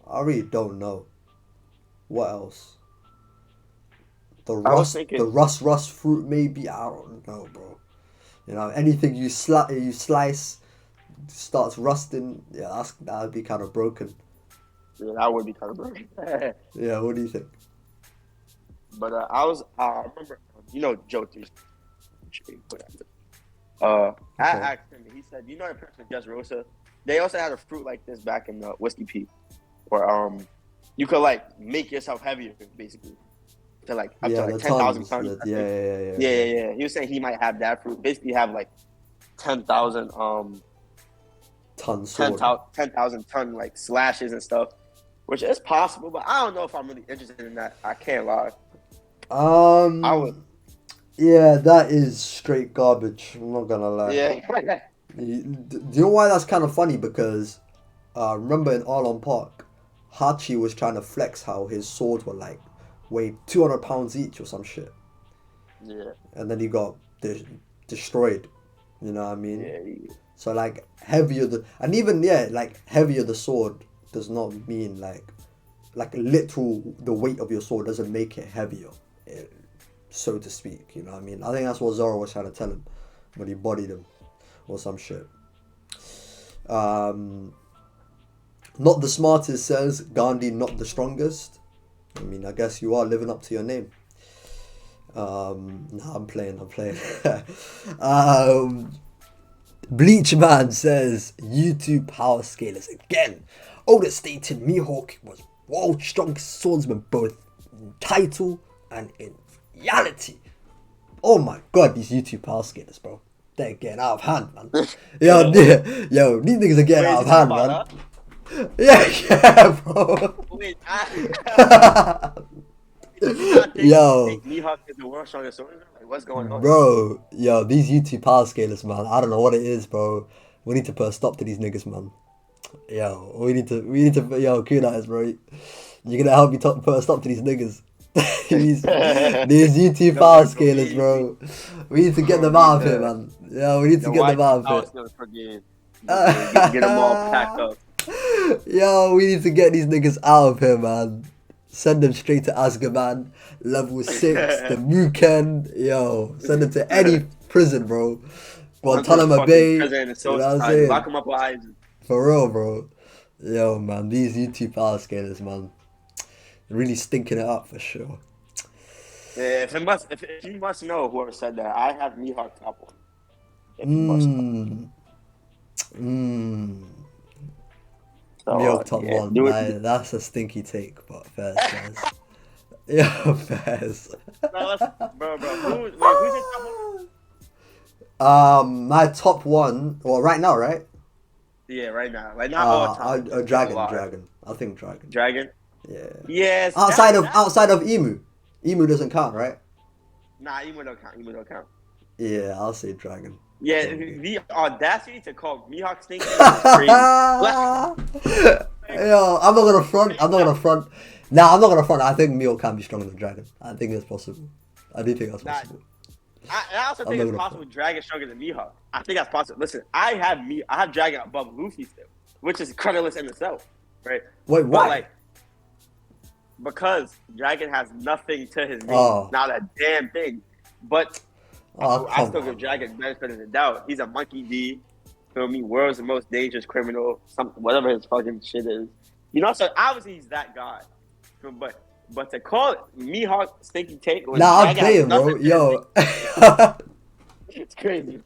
I really don't know. What else? The rust fruit maybe. I don't know, bro. You know, anything you slice starts rusting. Yeah, that would be kind of broken.
Yeah, that would be kind of broken.
Yeah, what do you think?
But I remember, Joe 3. I asked him. He said, "You know that person Just Rosa? They also had a fruit like this back in Whiskey Peak, where you could like make yourself heavier, basically, to like up to like 10,000 tons. Yeah. He was saying he might have that fruit. Basically, have like 10,000 10,000 ton like slashes and stuff, which is possible, but I don't know if I'm really interested in that. I can't lie.
I would. Yeah, that is straight garbage. I'm not gonna lie.
Yeah.
Do you know why that's kind of funny? Because remember in Arlon Park, Hachi was trying to flex how his swords were like weighed 200 pounds each or some shit.
Yeah.
And then he got destroyed. You know what I mean?
Yeah.
So like heavier the sword does not mean like literal the weight of your sword doesn't make it heavier, so to speak. You know what I mean? I think that's what Zoro was trying to tell him when he bodied him or some shit. Not the smartest says Gandhi, not the strongest. I mean, I guess you are living up to your name. No, I'm playing. Bleach Man says YouTube power scalers again. Oda stated Mihawk was world strongest swordsman both in title and in reality. Oh my god, these YouTube power scalers, bro. They're getting out of hand, man. Yo, these niggas are getting out of hand, man. That? Yeah, bro. Wait,
yo, Mihawk is the world strongest swordsman? Like, what's going on?
Bro, yo, these YouTube power scalers, man. I don't know what it is, bro. We need to put a stop to these niggas, man. Yo, we need to, yo, kudos, bro. You're gonna help me put a stop to these niggas. these YouTube power scalers, bro. We need to get them out of here, man. Yeah, we need to get them out of
here. Get them all packed up.
Yo, we need to get these niggas out of here, man. Send them straight to Azkaban, level 6, the Muken. Yo, send them to any prison, bro. Guantanamo Bay. You know what I'm saying?
Lock them up with
For real, bro. Yo, man, these YouTube power scalers, man. Really stinking it up for sure.
Yeah, if you must know whoever said that, I have Mihawk top one.
Mihawk top one. That's a stinky take, but fairs, guys. Yeah, fairs.
Bro, who's your top one?
My top one. Well, right now, right?
Yeah, right now. Like not all time.
Dragon. I think Dragon.
Dragon.
Yeah.
Yes.
Outside of Emu. Emu doesn't count, right?
Nah, Emu don't count.
Yeah, I'll say Dragon.
Yeah, the audacity to call Mihawk stinky is crazy.
Yo, I'm not gonna front. I'm not gonna front. Nah, I'm not gonna front. I think Mihawk can be stronger than Dragon. I think it's possible. I do think that's possible.
I also think it's possible Dragon stronger than Mihawk. I think that's possible. Listen, I have Dragon above Luffy still, which is creditless in itself, right?
Wait, why?
But, like, because Dragon has nothing to his name, not a damn thing. But I still give Dragon benefit of the doubt. He's a monkey D. Feel me? World's most dangerous criminal. Whatever his fucking shit is. You know, so obviously he's that guy. But to call it Mihawk stinky take when
I'm playing, bro. Yo.
It's crazy.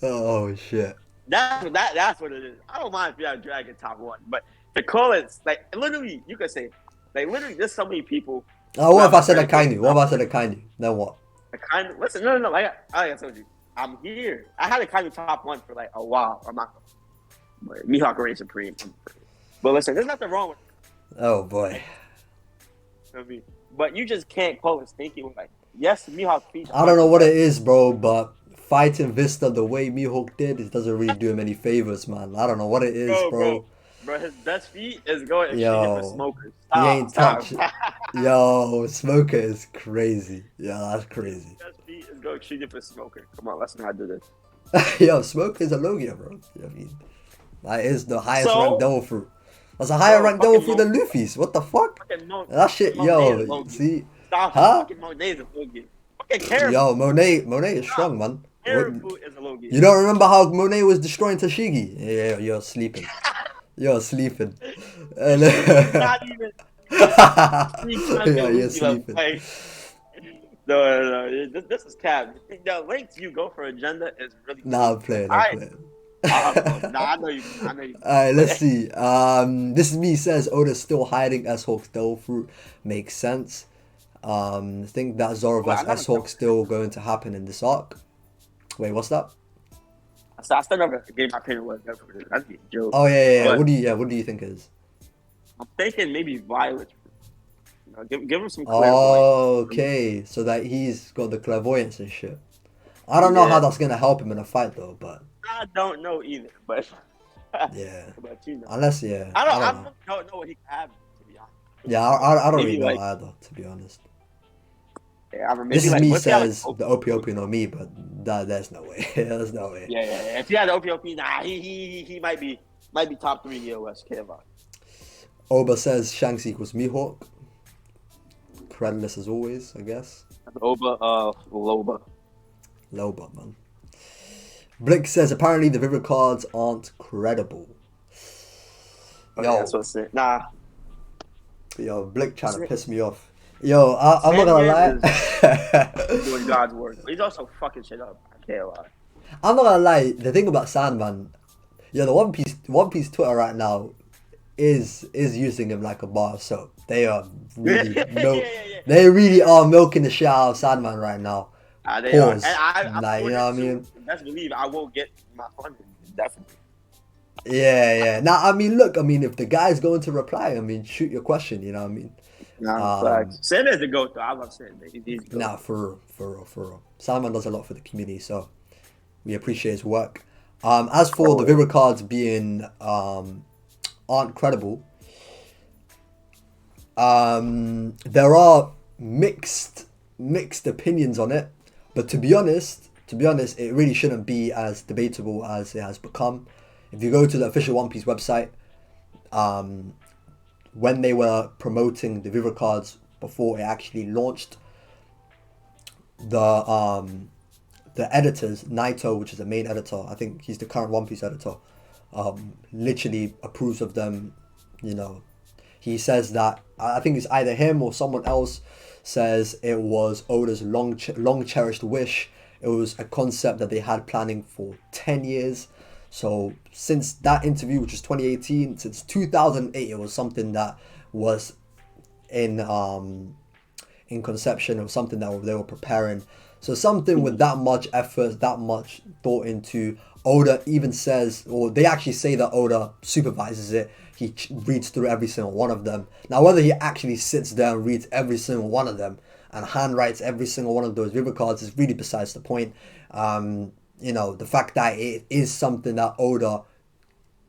Oh shit.
That's what it is. I don't mind if you have Dragon top 1, but to call it like literally, you could say like literally, there's so many people.
What if I said a kindly? What if I said a kindly? Then what?
A kindly. Listen, no. Like I told you, I'm here. I had a kindly top 1 for like a while. I'm not. But Mihawk reigns supreme. But listen, there's nothing wrong with.
Oh boy.
I mean, but you just can't call it stinky with like yes, Mihawk feet.
I don't know what it is, bro, but fighting Vista the way Mihawk did, it doesn't really do him any favors, man. I don't know what it is, bro.
Bro, his best feat is going extreme for smokers.
He ain't touching. Yo, Smoker is crazy. Yeah, that's crazy.
His best feat is going extreme for smoker. Come on, let's not do
this. Yo, Smoker is a Logia, bro. You know what I mean? That is the highest ranked devil fruit. That's a higher ranked devil fruit than Luffy's. What the fuck? That shit, yo. See?
Stop. Fucking Monet is a Logia. Fucking Caribou.
Yo, Monet is strong, man.
Caribou is a Logia.
You don't remember how Monet was destroying Tashigi? Yeah, you're sleeping. You're sleeping.
Not even.
Yeah, you're sleeping.
No. This is cap. The length you go for agenda is really.
Nah, I'm playing. I'm playing.
I know you.
Alright, let's see. This is me says Oda's still hiding S-Hawk's devil fruit. Makes sense. Think that Zoro vs S-Hawk still going to happen in this arc. Wait, what's that?
I still never gave my opinion what that's a joke.
Oh yeah. What do you think it is?
I'm thinking maybe Violet. You know, give him some
clairvoyance. Oh, okay. So that he's got the clairvoyance and shit. I don't know how that's gonna help him in a fight though, but
I don't know either. But
yeah.
But you know.
Unless yeah.
I don't know what he can have, to be honest.
Yeah, I don't really know either, to be honest.
Yeah, I remember.
This is me says the OP no me, but there's no way. There's no way.
Yeah. If he had the OP, nah, he might be top 3 EOS.
Oba says Shanks equals Mihawk. Creditless as always, I guess.
Oba, Loba,
man. Blick says apparently the River cards aren't credible.
Yo, that's what's it. Nah.
Yo, Blick trying to piss me off. Yo, I'm not gonna lie.
Doing God's work. He's also fucking shit up. I can't lie.
I'm not gonna lie. The thing about Sandman, the One Piece Twitter right now is using him like a bar of soap. They are really they really are milking the shit out of Sandman right now.
They are. And
like, you know what I mean?
Best believe I will get my funding, definitely.
Yeah. Now, I mean, look, if the guy's going to reply, shoot your question, you know what I mean?
Sam is the GOAT, though. I love Sam.
Nah, for real. Salman does a lot for the community, so we appreciate his work. As for the River cards being aren't credible, there are mixed opinions on it, but to be honest, it really shouldn't be as debatable as it has become. If you go to the official One Piece website, when they were promoting the River cards before it actually launched, the editors, Naito, which is the main editor, I think he's the current One Piece editor, literally approves of them. You know, he says that, I think it's either him or someone else says it was Oda's long cherished wish. It was a concept that they had planning for 10 years. So since that interview, which is 2018, since 2008, it was something that was in conception. It was something that they were preparing. So something with that much effort, that much thought into. Oda even says, or they actually say that Oda supervises it. He reads through every single one of them. Now, whether he actually sits there and reads every single one of them and handwrites every single one of those river cards is really besides the point. You know, the fact that it is something that Oda,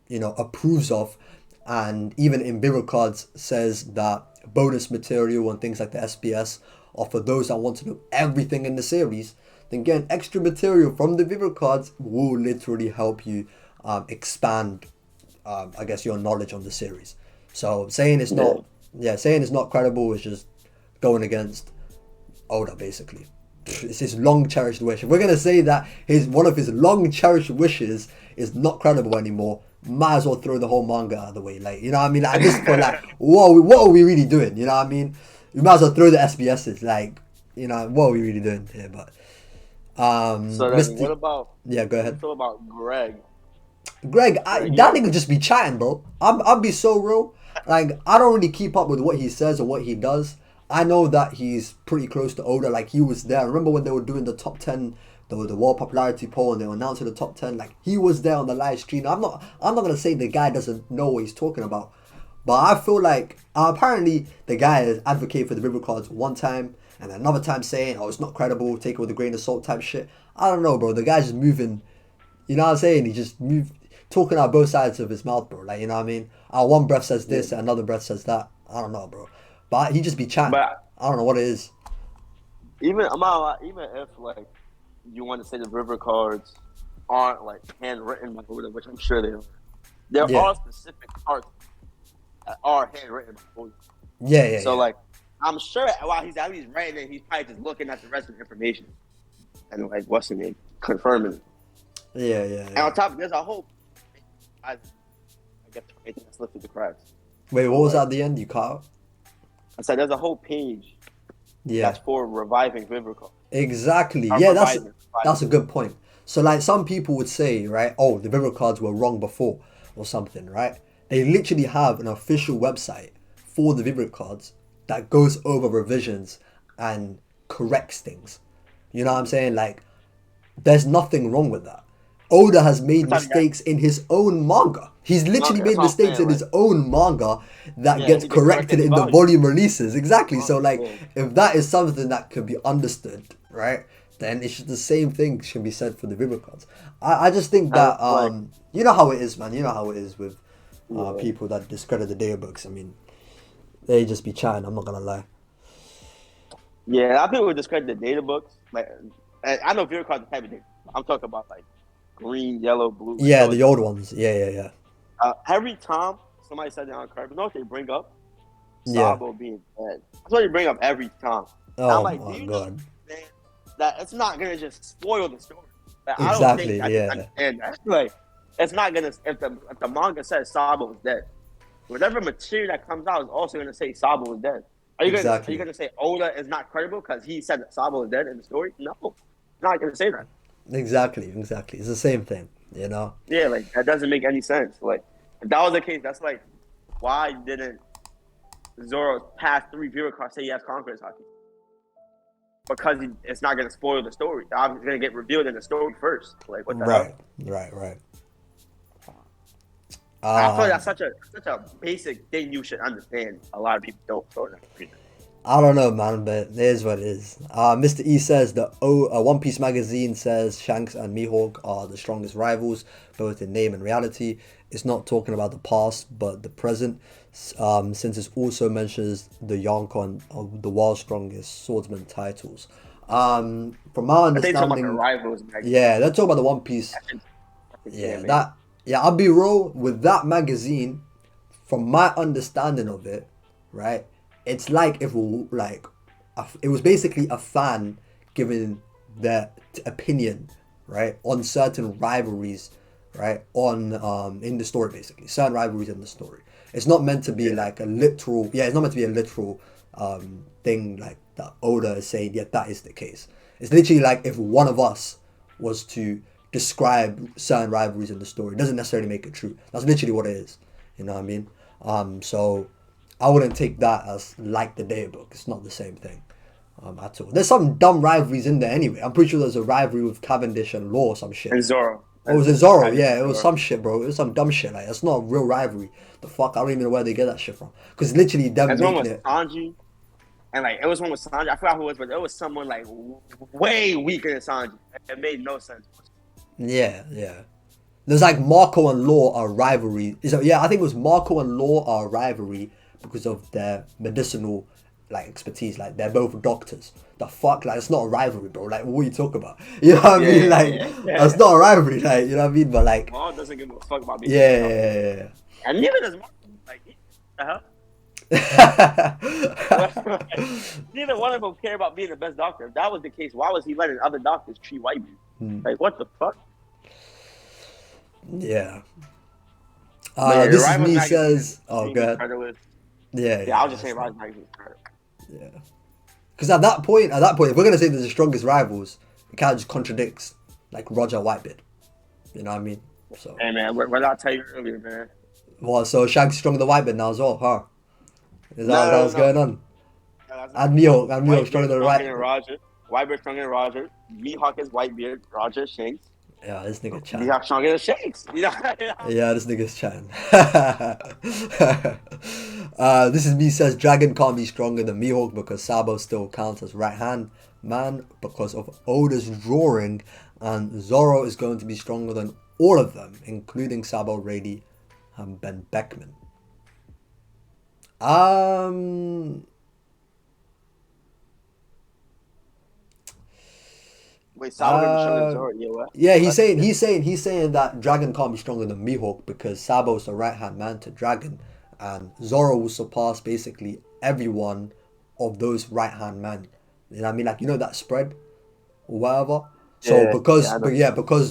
you know, approves of, and even in river cards says that bonus material and things like the SBS are for those that want to know everything in the series, then getting extra material from the river cards will literally help you expand, I guess, your knowledge on the series. So saying it's not, saying it's not credible is just going against Oda, basically. It's his long cherished wish. If we're gonna say that one of his long cherished wishes is not credible anymore, might as well throw the whole manga out of the way. Like, you know what I mean? Like, at this point, like, what are we really doing? You know what I mean? We might as well throw the SBSs. Like, you know, what are we really doing here? But
so then what about?
Yeah, go ahead.
What about Greg?
That nigga just be chatting, bro. I'll be so real. Like, I don't really keep up with what he says or what he does. I know that he's pretty close to Oda. Like, he was there. Remember when they were doing the top 10, the world popularity poll, and they were announcing the top 10? Like, he was there on the live stream. I'm not gonna say the guy doesn't know what he's talking about, but I feel like apparently the guy has advocated for the river cards one time, and then another time saying, oh, it's not credible, take it with a grain of salt type shit. I don't know, bro. The guy's just moving. You know what I'm saying? He just talking out both sides of his mouth, bro. Like, you know what I mean? One breath says this, and another breath says that. I don't know, bro. But he just be chatting. But I don't know what it is.
Even if like you want to say the river cards aren't like handwritten by Oda, which I'm sure they are. There are specific parts that are handwritten by Oda.
Yeah.
So like, I'm sure while he's writing it, he's probably just looking at the rest of the information and like what's the name, confirming it.
Yeah.
And on top of there's a whole. I guess I slipped through the cracks.
Wait, what was that at the end? You cut out?
I said there's a whole page that's for reviving river cards.
Exactly. Yeah, that's a good point. So like some people would say, right, oh, the river cards were wrong before or something, right? They literally have an official website for the river cards that goes over revisions and corrects things. You know what I'm saying? Like, there's nothing wrong with that. Oda has made mistakes in his own manga. He's literally made mistakes in his own manga that gets corrected in the volume releases. Exactly. So like, if that is something that can be understood, right, then it's the same thing should be said for the river cards. I just think that you know how it is, man. You know how it is with people that discredit the data books. I mean, they just be chatting. I'm not gonna lie.
Yeah, a lot of people discredit the data books. Like, I know river cards are type of data. I'm talking about like green, yellow, blue.
Yeah, the old ones. Yeah.
Every time somebody said that on curve, you know what they bring up? Sabo being dead. That's what they bring up every time.
Oh, I'm like, my God.
That it's not going to just spoil the story. Like,
exactly,
I don't think understand that. Like, it's not going to, if the manga says Sabo is dead, whatever material that comes out is also going to say Sabo is dead. Are you going to say Oda is not credible because he said that Sabo is dead in the story? No. Not going to say that.
Exactly. It's the same thing, you know?
Yeah, like, that doesn't make any sense. Like, if that was the case, that's like, why didn't Zoro's past 3 river cards say he has Conqueror's Haki? Because it's not going to spoil the story. It's going to get revealed in the story first. Like, what the hell?
Right.
I feel like that's such a basic thing you should understand. A lot of people don't.
I don't know, man, but it is what it is. Mr. E says the One Piece magazine says Shanks and Mihawk are the strongest rivals, both in name and reality. It's not talking about the past, but the present, since it also mentions the Yonkon of the world's strongest swordsman titles. From my understanding,
the rivals magazine.
Yeah, they're talking about the One Piece. I'll be real with that magazine. From my understanding of it, right? It's like it was basically a fan giving their opinion, right, on certain rivalries, right, on in the story, basically certain rivalries in the story. It's not meant to be like a literal. Yeah, it's not meant to be a literal thing like that. Oda is saying, yeah, that is the case. It's literally like if one of us was to describe certain rivalries in the story, it doesn't necessarily make it true. That's literally what it is. You know what I mean? So I wouldn't take that as like the data book. It's not the same thing at all. There's some dumb rivalries in there anyway. I'm pretty sure there's a rivalry with Cavendish and Law or some shit.
And Zoro.
Oh, it was in Zoro, yeah. It was some shit, bro. It was some dumb shit. Like, it's not a real rivalry. The fuck? I don't even know where they get that shit from. Because literally them making it.
Sanji. And like it was one with Sanji. I forgot who it was, but it was someone like way weaker than Sanji. It made no sense.
Yeah, yeah. There's like Marco and Law are rivalry. So yeah, I think it was Marco and Law are rivalry because of their medicinal like expertise. Like they're both doctors. The fuck, like it's not a rivalry, bro. Like what are you talking about? You know what I mean? Like that's not a rivalry. Like you know what I mean? But like,
Maul doesn't give a fuck about being
yeah,
a doctor.
yeah.
And neither does Marco. Like, the hell? Neither one of them care about being the best doctor. If that was the case, why was he letting other doctors treat white people? Like, what the fuck?
Yeah.
Yeah,
This is me says. Oh, God.
Yeah, I was just saying Rise Magazine.
Yeah. Because at that point, if we're gonna say they're the strongest rivals, it kind of just contradicts like Roger Whitebeard. You know what I mean? So.
Hey man, what did I tell you earlier, man?
Well, so Shag's stronger than Whitebeard now as well, huh? Is that what's going on? And Mihawk stronger than
Roger. Whitebeard stronger than Roger. Mihawk is Whitebeard. Roger Shanks.
Yeah, this nigga chat.
Mihawk stronger than Shanks. You know?
Yeah, this nigga's chatting. This is me says Dragon can't be stronger than Mihawk because Sabo still counts as right hand man because of Oda's drawing, and Zoro is going to be stronger than all of them, including Sabo, Rady, and Ben Beckman.
Wait, Sabo can be stronger than Zoro? Yeah, what?
Yeah, he's saying that Dragon can't be stronger than Mihawk because Sabo's the right hand man to Dragon, and Zoro will surpass basically everyone of those right hand men. You know what I mean? Like you know that spread or whatever. So because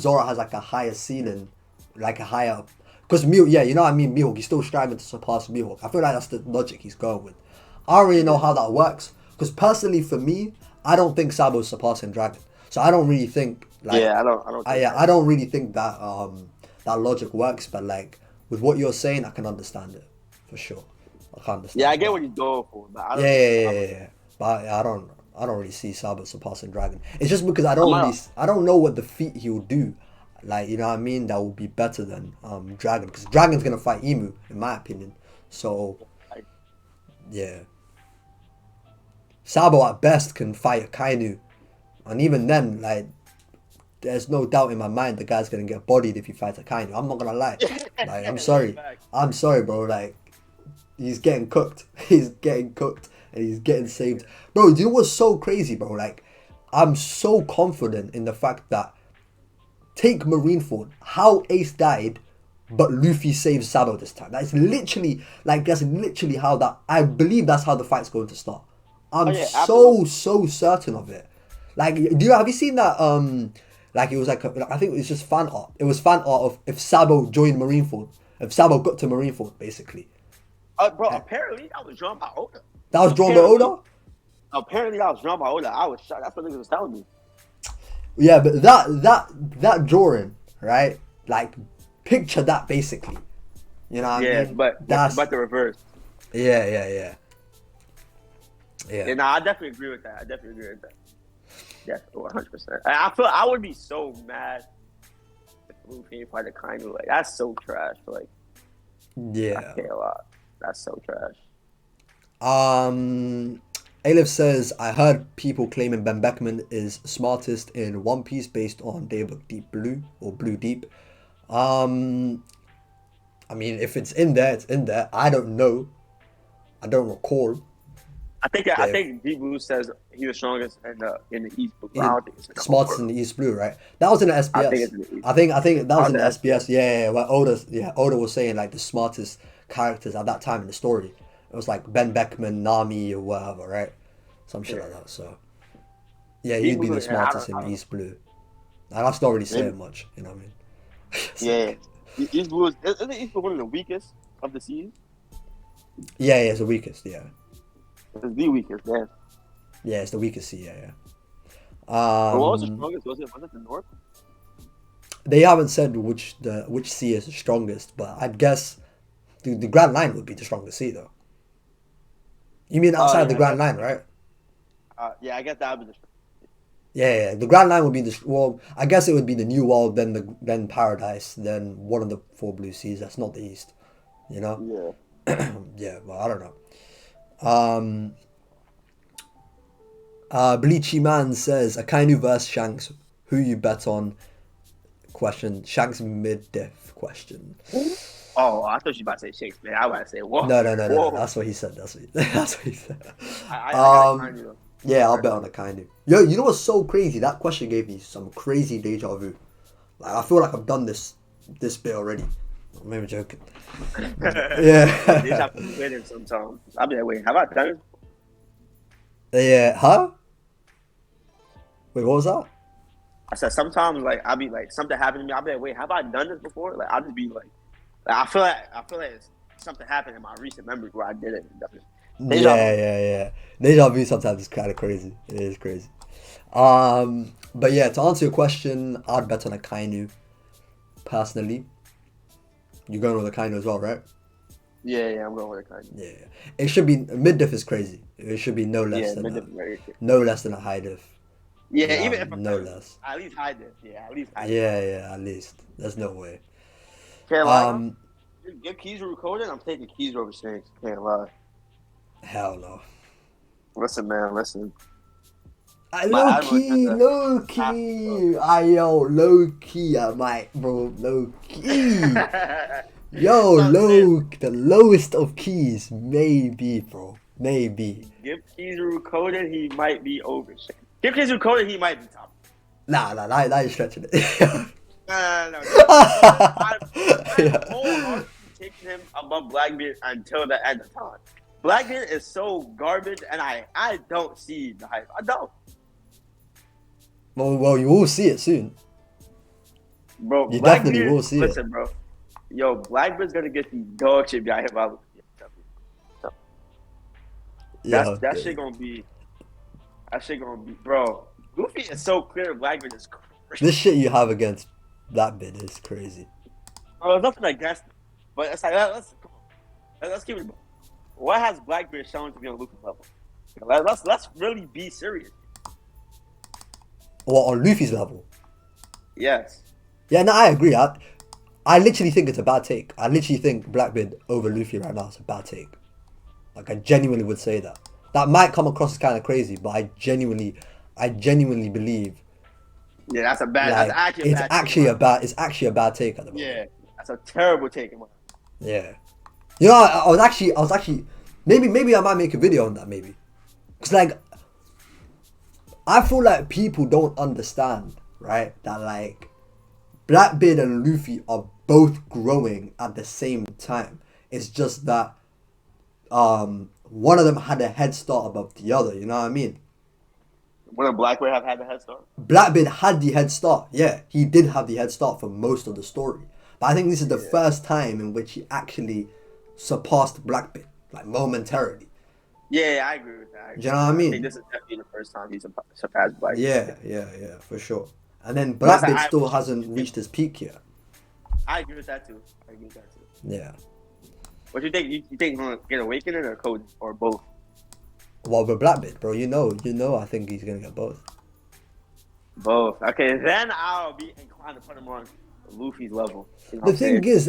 Zoro has like a higher ceiling, like a higher, because Mihawk, yeah, you know what I mean. Mihawk, he's still striving to surpass Mihawk. I feel like that's the logic he's going with. I don't really know how that works because personally for me, I don't think Sabo's surpassing Dragon. So I don't really think like I don't really think that that logic works, but like with what you're saying, I can understand it for sure. I can understand.
Yeah, I get what you're going for, but I don't.
Yeah. But I don't really see Sabo surpassing Dragon. It's just because I don't know what the feat he'll do. Like you know what I mean? That will be better than Dragon because Dragon's gonna fight Emu in my opinion. So yeah, Sabo at best can fight Kainu. And even then, like, there's no doubt in my mind the guy's gonna get bodied if he fights a Kainu. I'm not gonna lie. Like, I'm sorry, bro. Like, he's getting cooked. He's getting cooked, and he's getting saved, bro. Do you know what's so crazy, bro? Like, I'm so confident in the fact that take Marineford, how Ace died, but Luffy saves Sabo this time. That's literally how that. I believe that's how the fight's going to start. I'm so certain of it. Like, have you seen that? Like it was like I think it was just fan art. It was fan art of if Sabo joined Marineford, if Sabo got to Marineford, basically.
Bro, apparently that was drawn by Oda.
That was drawn by Oda.
Apparently that was drawn by Oda. I was shocked. That's what niggas was telling me.
Yeah, but that drawing, right? Like, picture that basically. You know what I mean?
But the reverse.
Yeah.
Yeah, no, I definitely agree with that. Yeah, 100%. I would be so mad if Luffy fight a Kainu. Like that's so trash. Like,
yeah,
I care a lot. That's so trash.
Aleph says I heard people claiming Ben Beckman is smartest in One Piece based on Daybook Deep Blue or Blue Deep. I mean, if it's in there, it's in there. I don't know. I don't recall.
I think Deep Blue says he was strongest in the East Blue. I don't think it's
smartest in the East Blue, right? That was in the SBS. I think that was in the SBS. Yeah. Where Oda was saying like the smartest characters at that time in the story. It was like Ben Beckman, Nami, or whatever, right? Some shit like that. So yeah, he'd be the smartest in East Blue. And that's not really saying much, you know what I
mean? Yeah. East Blue isn't East Blue one of the weakest of the season?
Yeah, it's the weakest. Yeah.
It's the weakest, yeah.
Yeah, it's the weakest sea, yeah.
What was the strongest? Was it the North?
They haven't said which sea is the strongest, but I'd guess the Grand Line would be the strongest sea, though. You mean outside the Grand Line, right?
Yeah, I guess that would be the strongest.
Yeah, the Grand Line would be I guess it would be the New World, then Paradise, then one of the 4 blue seas. That's not the East, you know?
Yeah.
Yeah, well, I don't know. Bleachy Man says Akainu versus Shanks. Who you bet on? Question. Shanks mid-diff question.
Oh, I thought you about to say Shakespeare. I was about to say, whoa,
No.
whoa.
That's what he said. That's what he said.
I got a kind of.
Yeah, I'll bet on Akainu. Yo, you know what's so crazy? That question gave me some crazy deja vu. Like, I feel like I've done this bit already. I'm maybe joking. Yeah.
Deja vu waiting sometimes. I'll be like, wait, have I done it?
Yeah. Huh? Wait, what was that?
I said sometimes like I'll be like something happened to me. I'll be like, wait, have I done this before? Like I'll just be like I feel like it's something happened in my recent memory where I did it.
Yeah. Deja vu sometimes is kind of crazy. It is crazy. But yeah, to answer your question, I'd bet on Akainu. Personally, you're going with Akainu as well, right?
Yeah, I'm going with Akainu.
Yeah, it should be mid diff is crazy. It should be no less than a high diff.
Yeah, even if
no less.
At least high diff. Yeah, at least high diff.
Yeah, at least. There's no way.
Carolina, get Kizaru coded. I'm taking Kizaru over Shanks. Can't lie.
Hell no.
Listen, man, listen.
Low key. Low key, I might, bro. Low key. The lowest of keys, maybe, bro. Maybe.
Give Kizaru coded, he might be over Shanks. Give Kizaru coded, he might be top.
Nah, that is stretching it.
No. I'm wholeheartedly taking him above Blackbeard until the end of time. Blackbeard is so garbage, and I don't see the hype. I don't.
Well, you will see it soon.
Bro,
you definitely will see it.
Listen, bro. Yo, Blackbeard's gonna get the dog shit behind him. That shit gonna be, bro. Goofy is so clear. Blackbeard is crazy.
This shit you have against Blackbeard is crazy.
Oh, there's nothing against him, but it's like let's keep it. What has Blackbeard shown to be on Luffy's level? Let's really be serious.
What, on Luffy's level?
Yes.
Yeah, no, I agree. I literally think it's a bad take. I literally think Blackbeard over Luffy right now is a bad take. Like, I genuinely would say that. That might come across as kind of crazy, but I genuinely believe.
Yeah, that's a bad.
Like, it's actually a bad take at the moment.
Yeah, that's a terrible take.
Yeah. You know, I was actually, maybe I might make a video on that, maybe. Because, like, I feel like people don't understand, right, that, like, Blackbeard and Luffy are both growing at the same time. It's just that one of them had a head start above the other, you know what I mean?
Wouldn't Blackbeard have had the head start?
Blackbeard had the head start, yeah. He did have the head start for most of the story. But I think this is the first time in which he actually surpassed Blackbeard, like, momentarily.
Yeah, I agree with that.
Do you know what I mean?
I think this is definitely the first time he surpassed Blackbeard.
Yeah, for sure. And then Blackbeard still hasn't reached his peak yet.
I agree with that too.
Yeah.
What do you think? You think he's gonna get Awakening or Code or both?
Well, with Blackbeard, bro, you know, I think he's gonna get both.
Both. Okay, then I'll be inclined to put him on Luffy's level. You know
the thing is,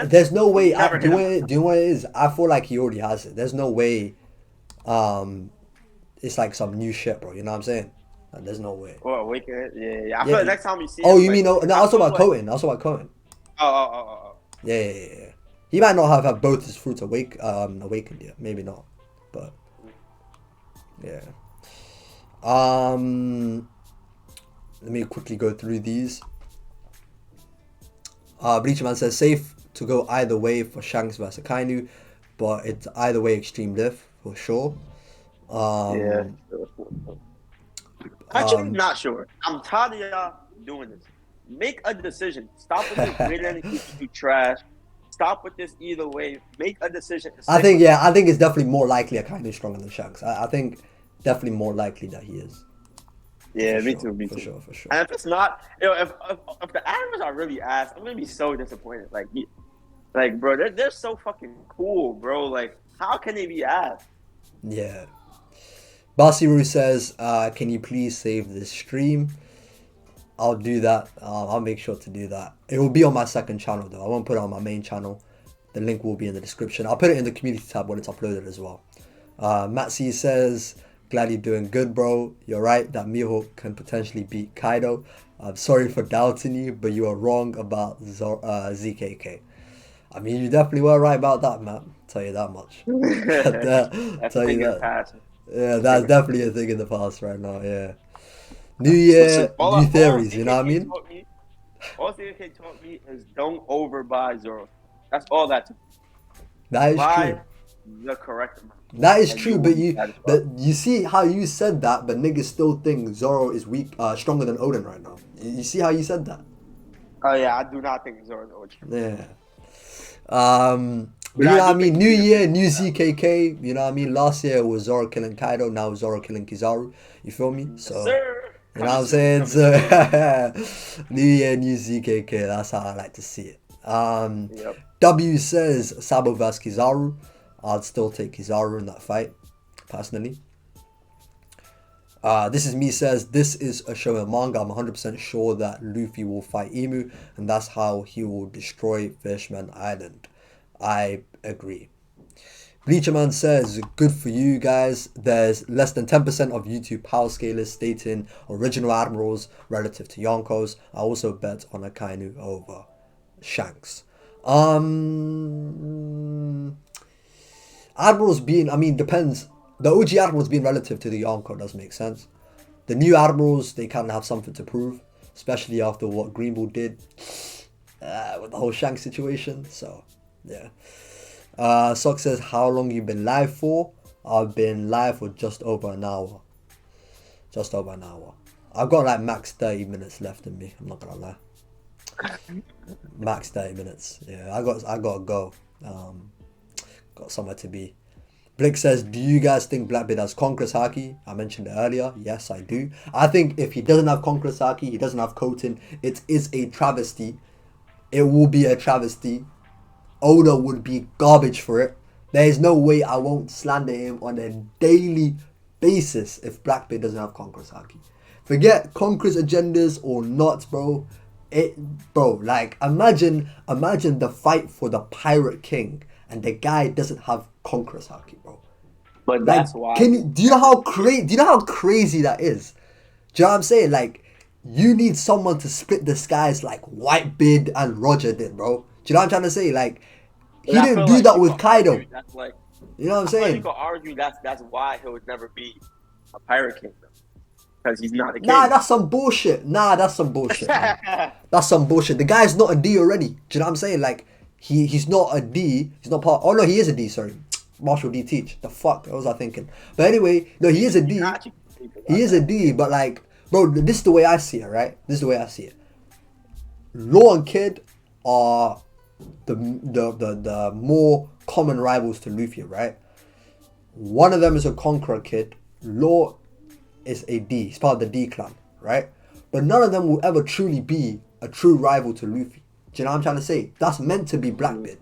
there's no way. Do you know what it is? I feel like he already has it. There's no way. It's like some new shit, bro. You know what I'm saying? Like, there's no way.
Or Awakening. Yeah. I feel like next time we see.
Oh, you mean? No, I was talking about Cohen.
Oh.
Yeah. He might not have had both his fruits awakened yet. Maybe not, but yeah. Let me quickly go through these. Bleacherman says safe to go either way for Shanks versus Akainu, but it's either way extreme diff for sure.
Actually, not sure. I'm tired of y'all doing this. Make a decision. Stop with this greater than equal trash. Stop with this either way. Make a decision.
I think it's definitely more likely Akainu is stronger than Shanks. I think definitely more likely that he is.
Yeah, me too.
For sure.
And if it's not, if the animals are really ass, I'm gonna be so disappointed. Like, bro, they're so fucking cool, bro. Like, how can they be ass?
Yeah. Basiru says, can you please save this stream? I'll do that. I'll make sure to do that. It will be on my second channel though. I won't put it on my main channel. The link will be in the description. I'll put it in the community tab when it's uploaded as well. Matt C says, Glad you're doing good, bro. You're right that Mihawk can potentially beat Kaido. I'm sorry for doubting you, but you are wrong about ZKK. I mean, you definitely were right about that, man. I'll tell you that much.
That's a
Tell you
thing in the
that.
past.
Yeah, that's definitely a thing in the past right now. Yeah. New year,
Listen,
new
all
theories. You know what I
ZKK
mean?
taught me, all ZKK taught me is don't overbuy Zoro. That's all that.
That is true.
Buy the correct amount,
That is
and you
true,
will
but
be satisfied.
you see how you said that, but niggas still think Zoro is stronger than Odin right now. You see how you said that?
Oh yeah, I do not think Zoro is OG.
Yeah. But
But
you
I
know what I
do think
mean?
he
New
beat him
year,
in
new
that.
ZKK. You know what I mean? Last year was Zoro killing Kaido. Now Zoro killing Kizaru. You feel me?
Yes,
So
sir.
you know what
Coming
I'm
soon.
saying?
Coming soon.
So new year, new ZKK. That's how I like to see it.
Yep.
W says Sabo vs Kizaru. I'd still take Kizaru in that fight, personally. This is me says, this is a show in manga. I'm 100% sure that Luffy will fight Emu, and that's how he will destroy Fishman Island. I agree. Bleacherman says, good for you guys. There's less than 10% of YouTube power scalers stating original admirals relative to Yonkos. I also bet on Akainu over Shanks. Admirals being, I mean, depends. The OG Admirals being relative to the Yonko does make sense. The new Admirals, they kind of have something to prove, especially after what Greenbull did with the whole Shanks situation. So, yeah. Sock says, how long you been live for? I've been live for just over an hour. Just over an hour. I've got like max 30 minutes left in me. I'm not gonna lie. Max 30 minutes. Yeah, I gotta go. Got somewhere to be. Blick says, do you guys think Blackbeard has Conqueror's Haki? I mentioned it earlier. Yes, I do. I think if he doesn't have Conqueror's Haki, he doesn't have Koten, it is a travesty. It will be a travesty. Oda would be garbage for it. There is no way I won't slander him on a daily basis if Blackbeard doesn't have Conqueror's Haki. Forget Conqueror's agendas or not, bro. Like imagine the fight for the Pirate King and the guy doesn't have Conqueror's Haki, bro.
But
Like,
that's why.
do you know how crazy that is? Do you know what I'm saying? Like, you need someone to split the skies like Whitebeard and Roger did, bro. Do you know what I'm trying to say? Like, he
But I
didn't
feel
do
like
that
you
with
could
Kaido.
argue that's like.
You know what I'm
I feel like you
saying?
could argue that's why he would never be a pirate king, because he's not a king.
Nah, that's some bullshit. Man. That's some bullshit. The guy's not a D already. Do you know what I'm saying? Like, he's not a D. He's not part. Oh no, he is a D. Sorry, Marshall D. Teach. The fuck? What was I thinking? But anyway, no, he is a D. He is a D. But like, bro, this is the way I see it, right? This is the way I see it. Law and Kid are the more common rivals to Luffy, right? One of them is a Conqueror Kid. Law is a D. He's part of the D clan, right? But none of them will ever truly be a true rival to Luffy. Do you know what I'm trying to say? That's meant to be Blackbeard,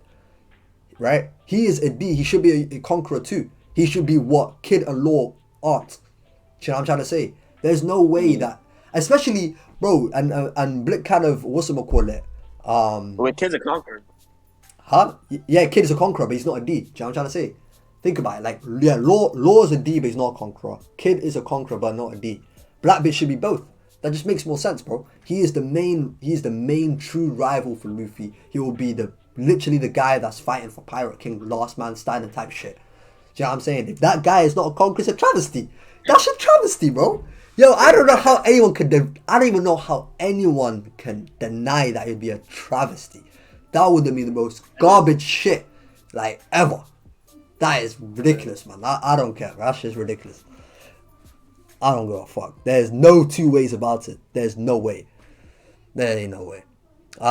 right? He is a D. He should be a Conqueror too. He should be what Kid and Law aren't. Do you know what I'm trying to say? There's no way that, especially, bro, and Blick kind of, what's it call it?
When Kid's a conqueror.
Huh? Yeah, Kid is a Conqueror, but he's not a D. Do you know what I'm trying to say? Think about it. Like, yeah, Law is a D, but he's not a Conqueror. Kid is a Conqueror, but not a D. Blackbeard should be both. That just makes more sense, bro. He is the main true rival for Luffy. He will be literally the guy that's fighting for Pirate King, last man standing type shit. Do you know what I'm saying? If that guy is not a Conqueror, it's a travesty. That's a travesty, bro. Yo, I don't know how anyone could. I don't even know how anyone can deny that it'd be a travesty. That would have been the most garbage shit, like, ever. That is ridiculous, man. I don't care. That's just ridiculous. I don't give a fuck. There's no two ways about it. There's no way. There ain't no way.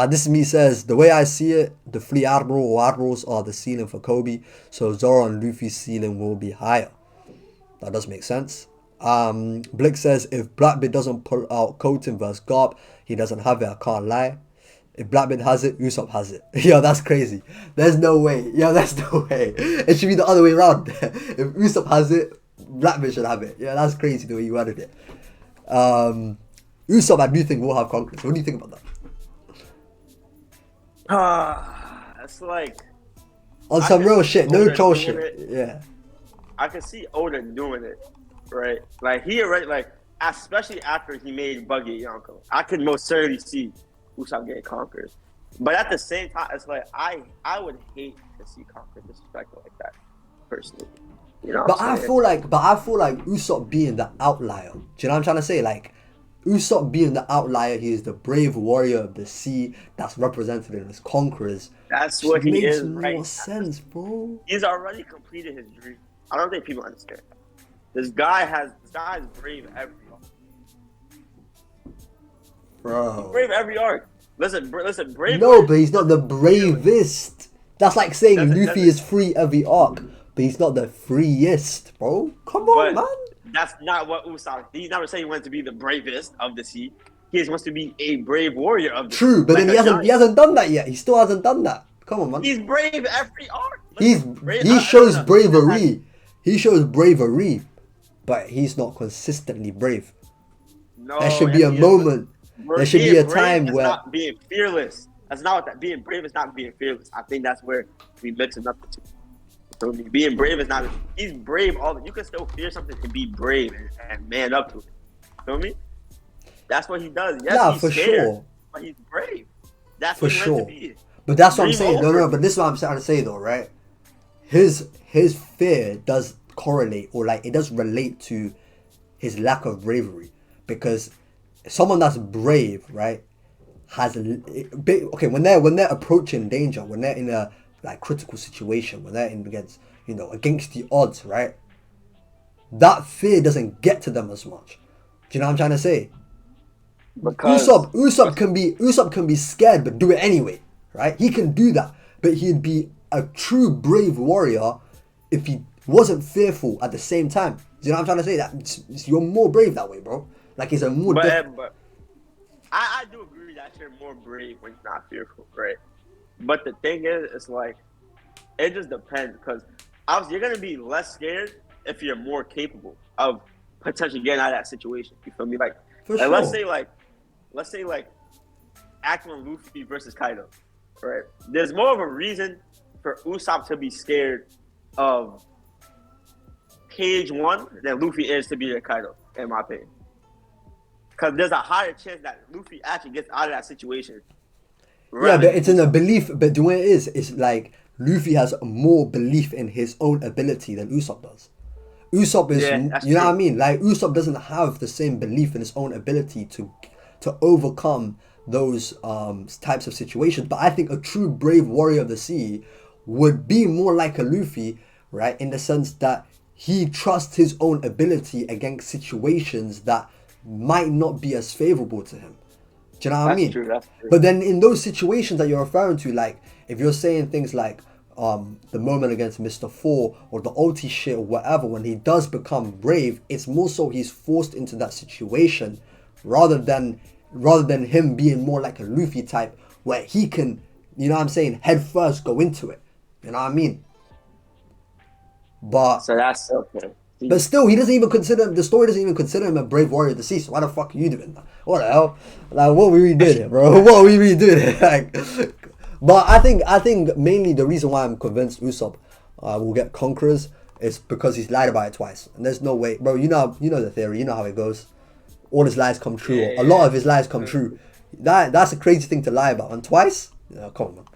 This is me says, the way I see it, the Fleet Admiral or Admirals are the ceiling for Kobe, so Zoro and Luffy's ceiling will be higher. That does make sense. Blick says, if Blackbeard doesn't pull out Koten vs Garp, he doesn't have it, I can't lie. If Blackbeard has it, Usopp has it. Yo, that's crazy. There's no way. Yo, there's no way. It should be the other way around. If Usopp has it, Blackbeard should have it. Yeah, that's crazy the way you added it. Usopp, I do think will have Conquerors. What do you think about
that? It's like
on some real shit, no troll shit. Yeah.
I can see Oda doing it, right? Like he already especially after he made Buggy Yonko, I could most certainly see Usopp getting conquered. But at the same time, it's like I would hate to see conquered disrespected like that, personally. You know what I'm saying?
I feel like Usopp being the outlier. Do you know what I'm trying to say? Like Usopp being the outlier, he is the brave warrior of the sea that's represented in his conquerors.
That's what he is, right?
Makes more sense, bro.
He's already completed his dream. I don't think people understand that. This guy is brave every arc.
Bro.
He's brave every arc. Listen, brave.
No, but he's not the bravest. That's like saying Luffy is free every arc, but he's not the freest, bro. Come on, man.
That's not what Usopp. He's never saying he wants to be the bravest of the sea. He just wants to be a brave warrior of the sea.
True, but then he hasn't done that yet. He still hasn't done that. Come on, man.
He's brave every arc.
He shows bravery. He shows bravery, but he's not consistently brave.
No,
there should be a moment. There should be a time where
not being fearless. That's not what that. Being brave is not being fearless. I think that's where we mix it up the two. So being brave is not. He's brave. You can still fear something and be brave and man up to it. Feel me? That's what he does. Yes, he's for scared, sure. But he's brave. That's for what he's meant to be.
But that's what I'm saying. No. But this is what I'm trying to say, though, right? His fear does correlate, or like it does relate to his lack of bravery, because someone that's brave, right, has okay when they're approaching danger, when they're in a like critical situation, when they're against the odds, right, that fear doesn't get to them as much. Do you know what I'm trying to say? Because Usopp can be scared but do it anyway, right? He can do that, but he'd be a true brave warrior if he wasn't fearful at the same time. Do you know what I'm trying to say? That you're more brave that way, bro. Like it's a more.
But I do agree that you're more brave when you're not fearful, right? But the thing is, it's like it just depends, because obviously you're gonna be less scared if you're more capable of potentially getting out of that situation. You feel me? Like
sure.
let's say Aquaman Luffy versus Kaido, right? There's more of a reason for Usopp to be scared of Page 1 than Luffy is to be a Kaido, in my opinion. Because there's a higher chance that Luffy actually gets out of that situation.
Yeah, but it's in a belief. But the way it is, it's like Luffy has more belief in his own ability than Usopp does. Usopp is, you know what I mean? Like Usopp doesn't have the same belief in his own ability to overcome those types of situations. But I think a true brave warrior of the sea would be more like a Luffy, right? In the sense that he trusts his own ability against situations that might not be as favorable to him. Do you know what I mean?
That's true.
But then in those situations that you're referring to, like if you're saying things like the moment against Mr. 4 or the OT shit or whatever, when he does become brave, it's more so he's forced into that situation rather than him being more like a Luffy type where he can, you know what I'm saying, head first go into it. You know what I mean? But
so that's okay.
But still, the story doesn't even consider him a brave warrior of the sea. So why the fuck are you doing that? What the hell? Like, what we really doing here, bro? What are we really doing here? Like, but I think mainly the reason why I'm convinced Usopp will get conquerors is because he's lied about it twice, and there's no way, bro. You know the theory. You know how it goes. All his lies come true. Yeah, a lot of his lies come true. That's a crazy thing to lie about, and twice. Come on.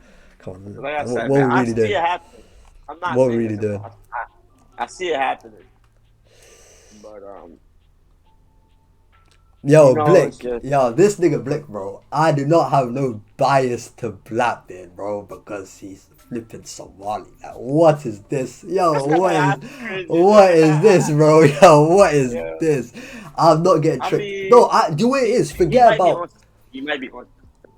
Like I
what
said,
we really doing?
I'm not.
What we really doing?
I see it happening. But
Blick, this nigga Blick, bro. I do not have no bias to Black Beard, bro, because he's flipping Somali. Like, what is this? What is this, bro? What is this? I'm not getting tricked. The way it is, forget about.
You might be on.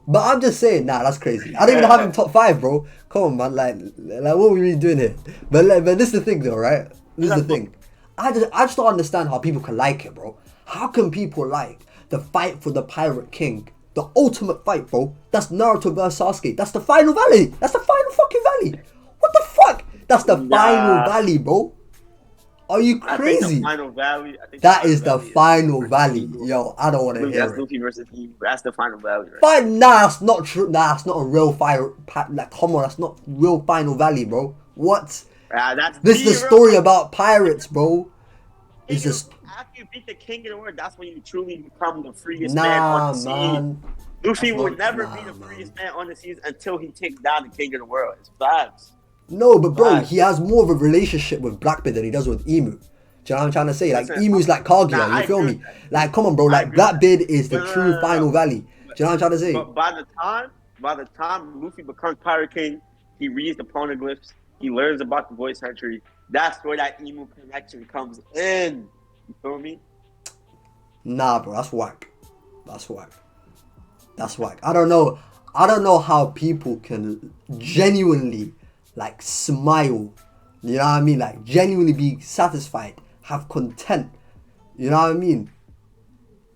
But I'm just saying, that's crazy. I don't even have him top 5, bro. Come on, man. Like what are we really doing here? But this is the thing, though, right? This is the thing. I just don't understand how people can like it, bro. How can people like the fight for the Pirate King? The ultimate fight, bro. That's Naruto versus Sasuke. That's the final valley. That's the final fucking valley. What the fuck? That's the final valley, bro. Are you crazy?
I think the final valley.
That is the final valley. Yo, I don't want to hear it.
That's Luffy versus Eve. That's the final valley, right?
But that's not true. That's not a real fire. Like, come on, that's not real final valley, bro. What?
This
is the story about pirates, bro. It's just
after you beat the king of the world, that's when you truly become the freest man on
Nah,
the sea.
man.
Luffy
That's
will
not.
never
Nah,
be the
man.
freest man on the seas until he takes down the king of the world. It's facts.
No, but bro,
Facts.
he has more of a relationship with Blackbeard than he does with Emu. Do you know what I'm trying to say? Like
Listen,
Emu's like Kaguya,
nah, I
you feel
agree
me?
with that.
Like, come on, bro.
I
Like
agree with that.
Blackbeard is the
But,
true final valley.
but,
Do you know what I'm trying to say?
but by the time Luffy becomes Pirate King, he reads the poneglyphs, he learns about the voice century. That's where that Emu connection comes in. You feel me?
Nah, bro, that's whack. That's whack. That's whack. I don't know. I don't know how people can genuinely like smile. You know what I mean? Like genuinely be satisfied, have content. You know what I mean?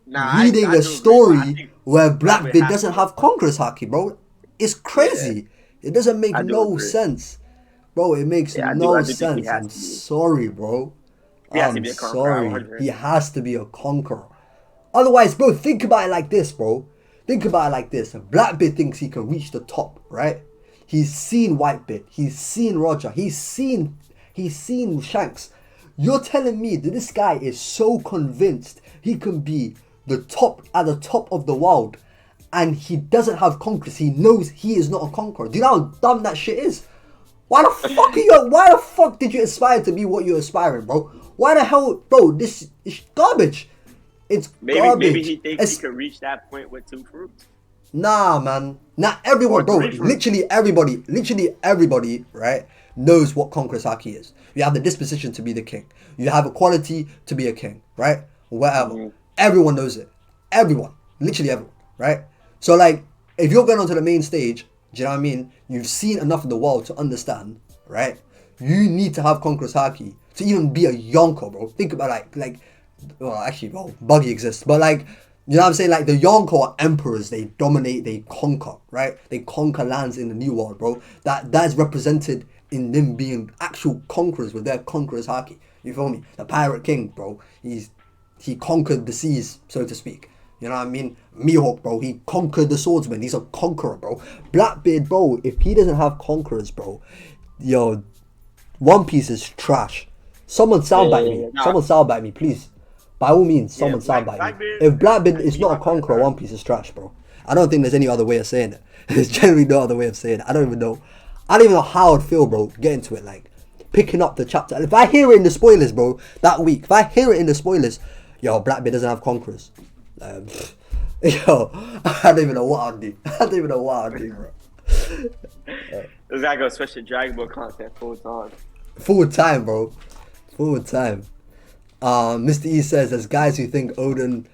Nah,
Reading
I
a
do agree,
story where
Blackbeard
Blackbeard
has
doesn't
to
have
be-
Conqueror's Haki, bro. It's crazy. It doesn't make
I do
no
agree.
sense. Bro, it makes
Yeah, I
no
do think he
sense.
has
I'm
to be.
sorry, bro.
He has to
I'm
be a conqueror.
sorry.
100.
He has to be a conqueror. Otherwise, bro, think about it like this, bro. Think about it like this. Blackbeard thinks he can reach the top, right? He's seen Whitebeard. He's seen Roger. He's seen Shanks. You're telling me that this guy is so convinced he can be the top at the top of the world, and he doesn't have conquerors. He knows he is not a conqueror. Do you know how dumb that shit is? Why the fuck did you aspire to be what you're aspiring, bro? Why the hell, bro? This is garbage. It's garbage.
Maybe he thinks he could reach that point with 2 fruits.
Nah, man. Not everyone, bro. Literally everybody, right, knows what Conqueror's Haki is. You have the disposition to be the king. You have a quality to be a king, right? Whatever.
Mm-hmm.
Everyone knows it. Everyone. Literally everyone, right? So, like, if you're going onto the main stage, do you know what I mean? You've seen enough of the world to understand, right? You need to have Conqueror's Haki to even be a Yonko, bro. Think about, well, actually, well, Buggy exists, but, like, you know what I'm saying? Like, the Yonko are emperors. They dominate, they conquer, right? They conquer lands in the New World, bro. That is represented in them being actual conquerors with their Conqueror's Haki. You feel me? The Pirate King, bro. He conquered the seas, so to speak. You know what I mean? Mihawk, bro. He conquered the swordsman. He's a conqueror, bro. Blackbeard, bro. If he doesn't have conquerors, bro, yo, One Piece is trash. Someone soundbite me.
Nah.
Someone soundbite me, please. By all means, someone soundbite me. If Blackbeard is not a conqueror, One Piece is trash, bro. I don't think there's any other way of saying it. There's generally no other way of saying it. I don't even know how I'd feel, bro, getting to it, like, picking up the chapter. If I hear it in the spoilers, bro, that week, if I hear it in the spoilers, yo, Blackbeard doesn't have conquerors. Yo, I don't even know what I'd do. Bro.
This guy goes switch to Dragon Ball content full time.
Full time, bro. Full time. Mr. E says there's guys who think Odin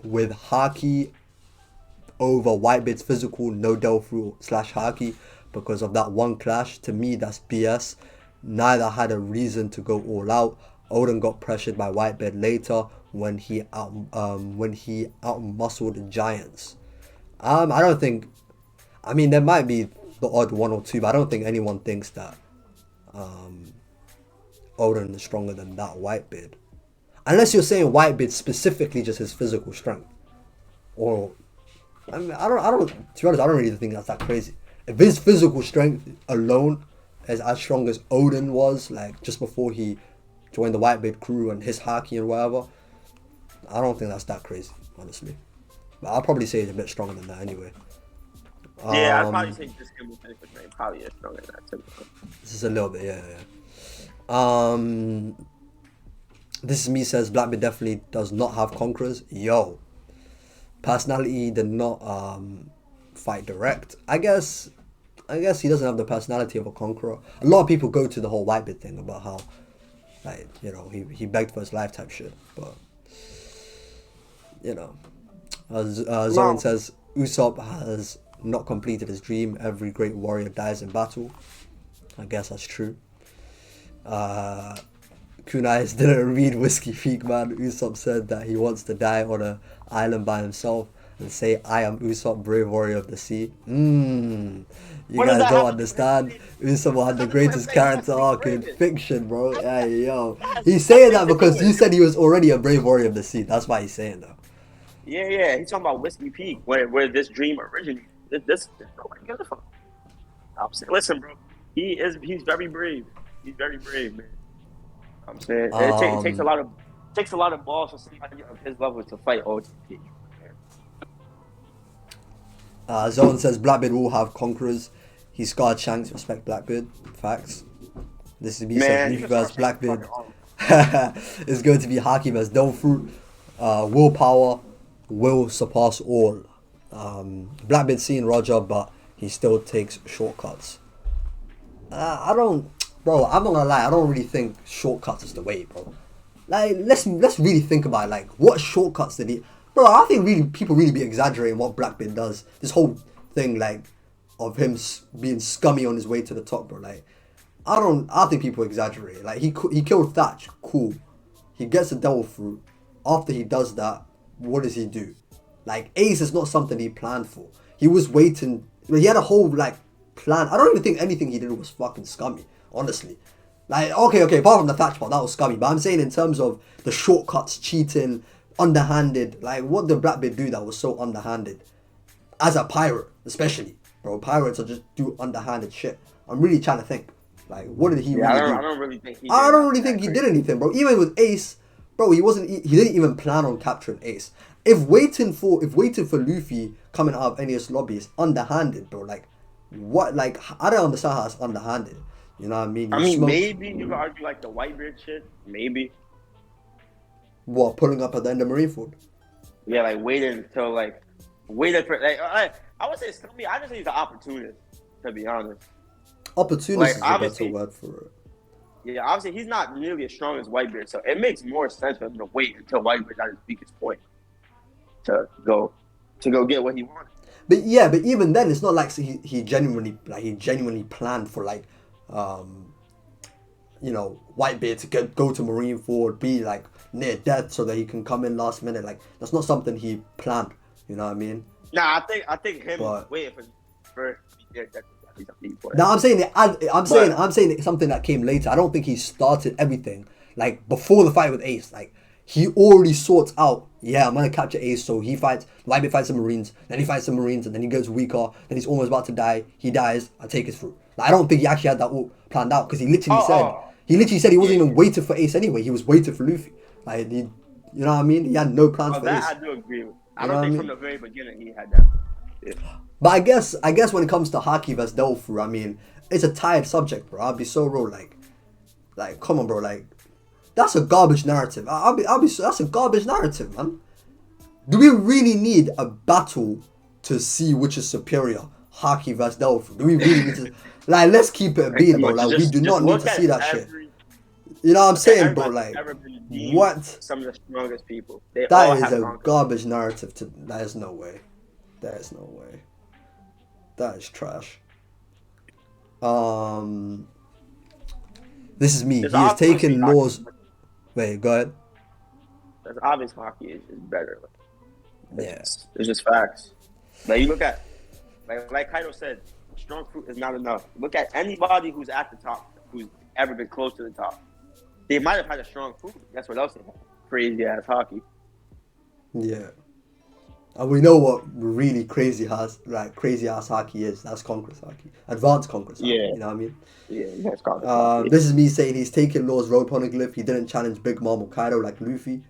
with Haki over Whitebeard's physical no Delphi / Haki because of that one clash. To me, that's BS. Neither had a reason to go all out. Odin got pressured by Whitebeard later when he outmuscled giants. I don't think. I mean, there might be the odd one or two, but I don't think anyone thinks that Odin is stronger than that Whitebeard. Unless you're saying Whitebeard specifically just his physical strength, or I mean, I don't. To be honest, I don't really think that's that crazy. If his physical strength alone is as strong as Odin was, like just before he joined the Whitebeard crew and his Haki and whatever, I don't think that's that crazy, honestly. But I'll probably say he's a bit stronger than that anyway.
Yeah, I'd probably say just him with his probably is stronger than that too.
This is a little bit, yeah. This is me says Blackbeard definitely does not have conquerors. Yo, personality did not fight direct. I guess he doesn't have the personality of a conqueror. A lot of people go to the whole Whitebeard thing about how, like, you know, he begged for his life type shit. But you know, Zoran says Usopp has not completed his dream. Every great warrior dies in battle. I guess that's true. Kunai didn't read Whiskey Peak, man. Usopp said that he wants to die on an island by himself and say, "I am Usopp, brave warrior of the sea." You guys don't understand. Usopp had the greatest character arc in fiction, bro. Yeah, yo. He's saying that because you said he was already a brave warrior of the sea. That's why he's saying that.
Yeah. He's talking about Whiskey Peak, where this dream originated. This nobody gives a fuck. I'm saying, listen, bro. He's very brave. He's very brave, man. I'm saying it takes a lot of balls for somebody of his level to fight OTP.
Zone says Blackbeard will have conquerors. He scarred Shanks. Respect Blackbeard. Facts. This is me says
Man,
Leafy
you
versus
can
Blackbeard. It's going to be Haki versus Delfruit. Willpower will surpass all. Blackbeard seeing Roger, but he still takes shortcuts. I don't, bro. I'm not gonna lie. I don't really think shortcuts is the way, bro. Like, let's really think about it. Like, what shortcuts did he? Bro, I think really people really be exaggerating what Blackbeard does. This whole thing, like, of him being scummy on his way to the top, bro. Like, I think people exaggerate. Like, he killed Thatch, cool. He gets a devil fruit. After he does that, what does he do? Like, Ace is not something he planned for. He was waiting. He had a whole, like, plan. I don't even think anything he did was fucking scummy, honestly. Like, okay, apart from the Thatch part, that was scummy. But I'm saying in terms of the shortcuts, cheating, underhanded, like, what did Blackbeard do that was so underhanded? As a pirate, especially, bro. Pirates are just do underhanded shit. I'm really trying to think. Like, what did he really do?
I don't really think he.
I don't really think he did anything, bro. Even with Ace, bro, he didn't even plan on capturing Ace. If waiting for Luffy coming out of NES lobby is underhanded, bro, like, what? Like, I don't understand how it's underhanded. You know what I mean?
Maybe you could argue like the Whitebeard shit. Maybe.
What, pulling up at the end of Marineford?
Yeah, like waiting for like I would say scummy. I just think he's an opportunist, to be honest.
Opportunist
like,
is a better word for it.
Yeah, obviously he's not nearly as strong as Whitebeard, so it makes more sense for him to wait until Whitebeard's at his weakest point to go get what he wanted.
But yeah, but even then, it's not like he genuinely planned for like, you know, Whitebeard to go to Marineford, be like near death so that he can come in last minute. Like, that's not something he planned. You know what I mean?
Nah, I think him waiting for near death.
Now I'm saying it's something that came later. I don't think he started everything like before the fight with Ace. Like, he already sorts out, yeah, I'm gonna capture Ace, so Whitebeard fights the Marines, then he fights the Marines, and then he goes weaker, then he's almost about to die, he dies, I take his fruit. Like, I don't think he actually had that all planned out, because he literally said he wasn't even waiting for Ace anyway, he was waiting for Luffy. Like, you know what I mean? He had no plans for Ace.
I do agree with. I don't think from the very beginning he had that. Yeah.
But I guess when it comes to Haki versus Delfru, I mean, it's a tired subject, bro. I'll be so real, like, come on, bro, like, that's a garbage narrative. That's a garbage narrative, man. Do we really need a battle to see which is superior, Haki versus Delphi? Do we really need to, like, let's keep it a beat, bro. Like, we do not need to see that shit. You know what I'm saying, bro? Like, what?
Some of the strongest people.
That is a garbage narrative. That is no way. That is no way. That is trash. This is me. He has taken laws. Wait, go ahead.
That's obvious. Hockey is better.
It's
just facts. Like, you look at, like Kaido said, strong fruit is not enough. Look at anybody who's at the top, who's ever been close to the top. They might have had a strong fruit. That's what else they had. Crazy ass hockey.
Yeah. And we know what really crazy ass hockey is. That's Conqueror's hockey. Advanced Conqueror's hockey. You know what I mean?
Yeah, that's Conqueror's
This is me saying he's taking Law's road poneglyph. He didn't challenge Big Mom or Kaido like Luffy.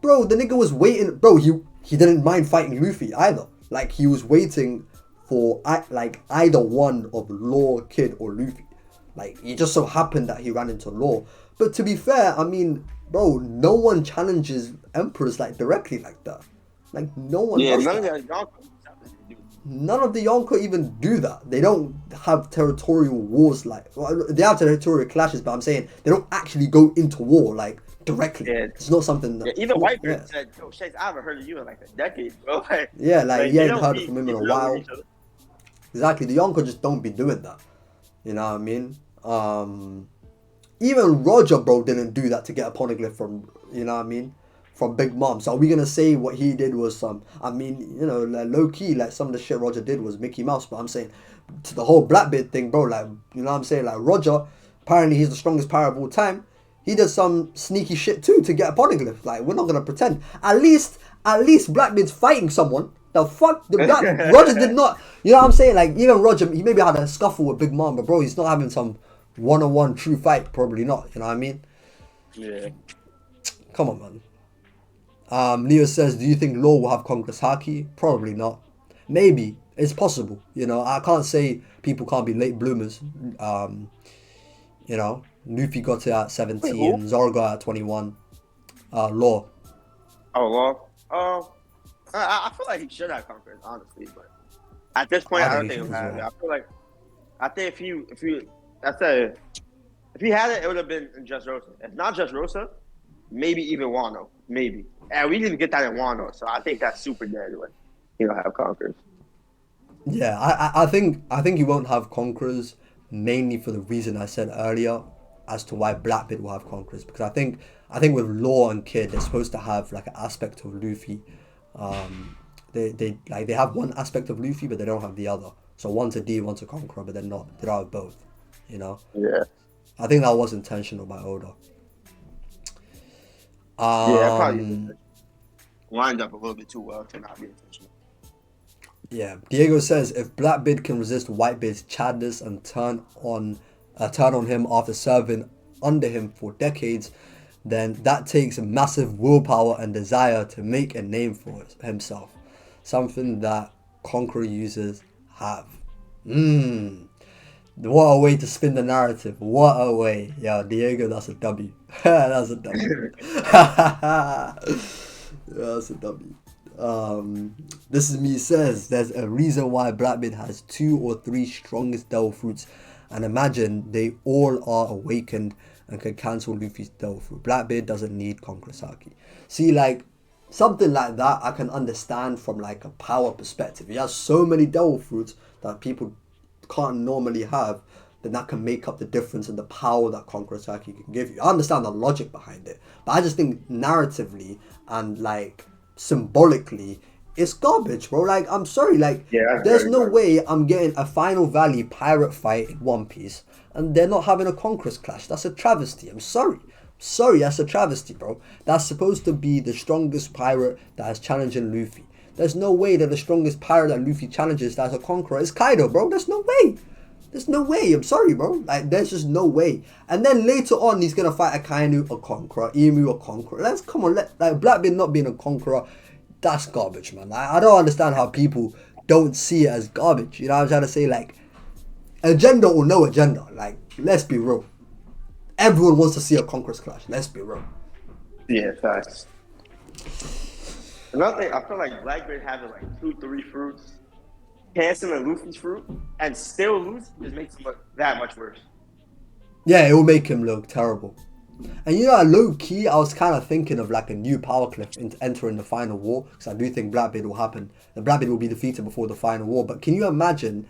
Bro, the nigga was waiting. Bro, he didn't mind fighting Luffy either. Like, he was waiting for either one of Law, Kid, or Luffy. Like, it just so happened that he ran into Law. But to be fair, I mean, bro, no one challenges Emperors like directly like that. Like, no one does that. None of the Yonko even do that. They don't have territorial wars they have territorial clashes, but I'm saying they don't actually go into war like directly. Yeah. It's not something that...
even Whitebeard said, yo, Shakes, I haven't heard of you in like a decade, bro.
You haven't heard from him in a while. Exactly, the Yonko just don't be doing that. You know what I mean? Even Roger, bro, didn't do that to get a poneglyph from, you know what I mean? From Big Mom. So are we gonna say what he did was low key, like, some of the shit Roger did was Mickey Mouse, but I'm saying to the whole Blackbeard thing, bro, like, you know what I'm saying? Like, Roger, apparently he's the strongest pirate of all time. He did some sneaky shit too to get a poneglyph. Like, we're not gonna pretend. At least Blackbeard's fighting someone. The fuck? Roger did not. You know what I'm saying? Like, even Roger, he maybe had a scuffle with Big Mom, but bro, he's not having some one-on-one true fight. Probably not. You know what I mean?
Yeah.
Come on, man. Leo says, do you think Law will have Conqueror's Haki? Probably not. Maybe. It's possible. I can't say people can't be late bloomers. Luffy got it at
Wait, who?
17, Zoro got it at 21. Law.
Oh, well. I feel like he should have conquered, honestly, but at this point,
I
I
think
don't
he
think
should
he'll
as
have it.
well.
I think that's a, if he had it, it would have been just Rosa. If not just Rosa, maybe even Wano, maybe. And we didn't get that in Wano, so I think that's super dead when he don't have conquerors.
Yeah, I think he won't have Conquerors mainly for the reason I said earlier as to why Blackbeard will have Conquerors, because I think with Law and Kid they're supposed to have like an aspect of Luffy. They have one aspect of Luffy but they don't have the other. So one's a D, one's a Conqueror, but they don't have both.
Yeah.
I think that was intentional by Oda.
Yeah, probably
Um,
lined up a little bit too well to not be intentional.
Yeah, Diego says if Blackbeard can resist Whitebeard's chadness and turn on him after serving under him for decades, then that takes massive willpower and desire to make a name for himself, something that Conqueror users have. What a way to spin the narrative. What a way. Yeah, Diego, that's a W. That's a W. That's a W. This is me says there's a reason why Blackbeard has 2 or 3 strongest devil fruits, and imagine they all are awakened and can cancel Luffy's devil fruit. Blackbeard doesn't need Conqueror's Haki. See, like something like that I can understand from like a power perspective. He has so many devil fruits that people can't normally have, then that can make up the difference in the power that Conqueror's Haki can give you. I understand the logic behind it, but I just think narratively and like symbolically it's garbage, bro. Like, I'm sorry, like
Yeah,
there's no way I'm getting a Final Valley pirate fight in One Piece and they're not having a Conqueror's clash. That's a travesty. I'm sorry, that's a travesty, bro. That's supposed to be the strongest pirate that is challenging Luffy. There's no way that the strongest pirate that Luffy challenges that's a Conqueror is Kaido, bro. There's no way. There's no way. I'm sorry, bro. Like, there's just no way. And then later on, he's gonna fight a Kainu, a Conqueror, Emu, a Conqueror. Come on, like Blackbeard not being a Conqueror, that's garbage, man. Like, I don't understand how people don't see it as garbage. You know what I'm trying to say? Like, agenda or no agenda. Like, let's be real. Everyone wants to see a Conqueror's clash. Let's be real.
Yeah, facts. Another thing, I feel like Blackbeard having like 2, 3 fruits, canceling Luffy's fruit, and still lose just makes him look that much worse.
Yeah, it will make him look terrible. And low key, I was kind of thinking of like a new power cliff entering the final war, because I do think Blackbeard will happen. The Blackbeard will be defeated before the final war. But can you imagine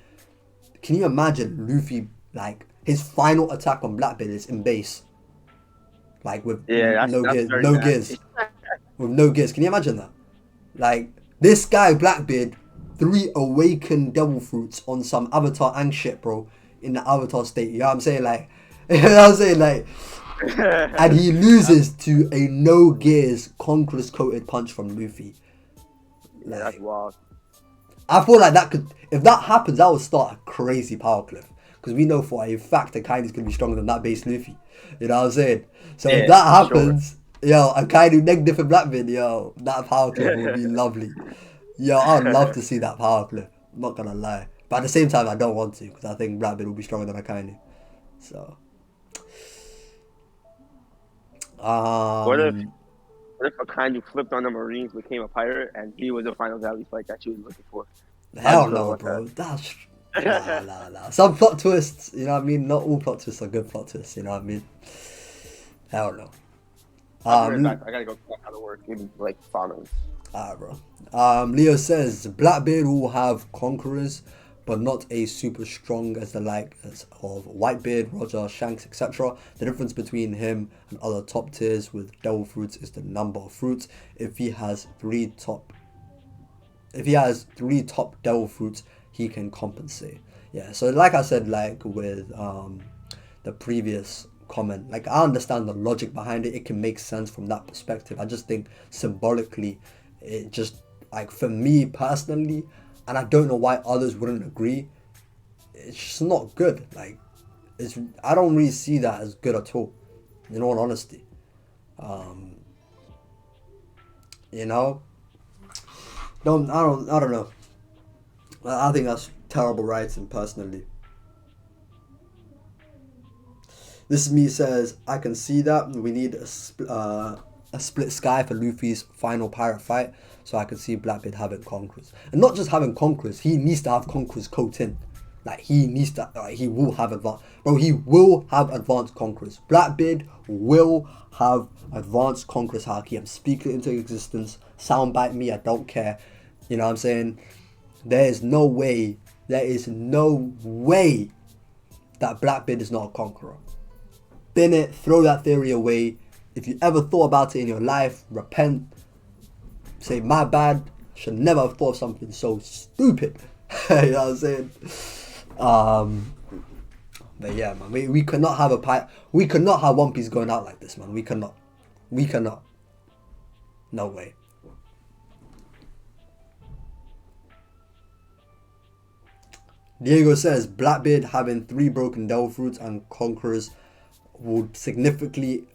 Luffy, like his final attack on Blackbeard is in base, like with no gears, with no gears. Can you imagine that? Like this guy Blackbeard, 3 awakened devil fruits on some Avatar and shit, bro, in the Avatar state. You know what I'm saying? Like, you know what I'm saying? Like. And he loses to a no gears Conqueror's coated punch from Luffy.
Like, that's wild.
I feel like that could, if that happens, that would start a crazy power cliff. Because we know for a fact Akainu's going to be stronger than that base Luffy. You know what I'm saying? So if that happens, Akainu negative and Blackbeard, that power cliff would be lovely. I'd love to see that power cliff. I'm not going to lie. But at the same time, I don't want to, because I think Blackbeard will be stronger than Akainu. So.
What if Akainu flipped on the Marines, became a pirate, and he was the Final Valley fight that she was looking for?
Hell no, bro. That's nah. Some plot twists, you know what I mean? Not all plot twists are good plot twists, you know what I mean? Hell no.
I gotta go out of work. Give me like 5 minutes.
Alright, bro. Leo says Blackbeard will have conquerors, but not a super strong as the likes of Whitebeard, Roger, Shanks, etc. The difference between him and other top tiers with devil fruits is the number of fruits. If he has 3 top devil fruits, he can compensate. Yeah, so like I said, like with the previous comment, like I understand the logic behind it. It can make sense from that perspective. I just think symbolically, it just, like, for me personally, and I don't know why others wouldn't agree, it's just not good. Like, I don't really see that as good at all, in all honesty. You know, I don't know. I think that's terrible writing, personally. This is me says, I can see that. We need a split sky for Luffy's final pirate fight, so I can see Blackbeard having conquerors. And not just having conquerors, he needs to have conquerors coat in. Like, he needs to, he will have advanced, bro, he will have advanced conquerors. Blackbeard will have advanced conquerors haki. I'm speaking it into existence. Soundbite me, I don't care. You know what I'm saying? There is no way that Blackbeard is not a conqueror. Bin it, throw that theory away. If you ever thought about it in your life, repent. Say, my bad, should never have thought of something so stupid. You know what I'm saying? But yeah, man, we cannot have we cannot have One Piece going out like this, man. We cannot. No way. Diego says Blackbeard having 3 broken devil fruits and conquerors would significantly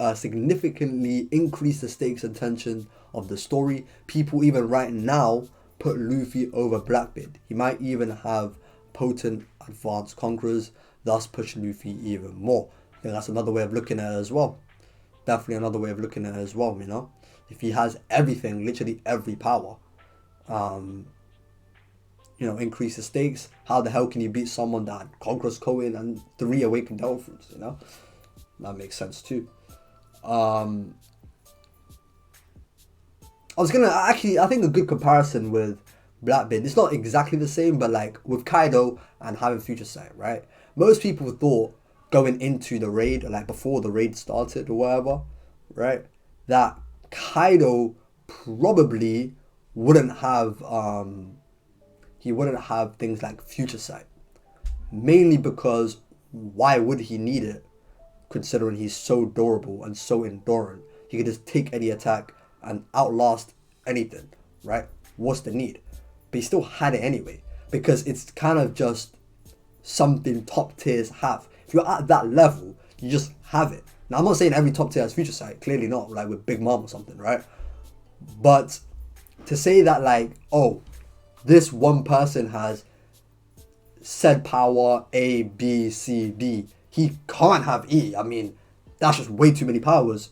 increase the stakes and tension of the story. People even right now put Luffy over Blackbeard. He might even have potent advanced conquerors, thus push Luffy even more. I think that's another way of looking at it as well. Definitely another way of looking at it as well, you know. If he has everything, literally every power, you know, increase the stakes. How the hell can you beat someone that conquers Cohen and 3 awakened devil fruits, you know? That makes sense too. I think a good comparison with Blackbeard, it's not exactly the same, but like with Kaido and having Future Sight, right? Most people thought going into the raid, or like before the raid started or whatever, right, that Kaido probably wouldn't have things like Future Sight. Mainly because why would he need it, considering he's so durable and so enduring? He could just take any attack and outlast anything, right? What's the need? But he still had it anyway, because it's kind of just something top tiers have. If you're at that level, you just have it. Now, I'm not saying every top tier has Future Sight, clearly not, like with Big Mom or something, right? But to say that, like, oh, this one person has said power A, B, C, D, he can't have E. I mean, that's just way too many powers.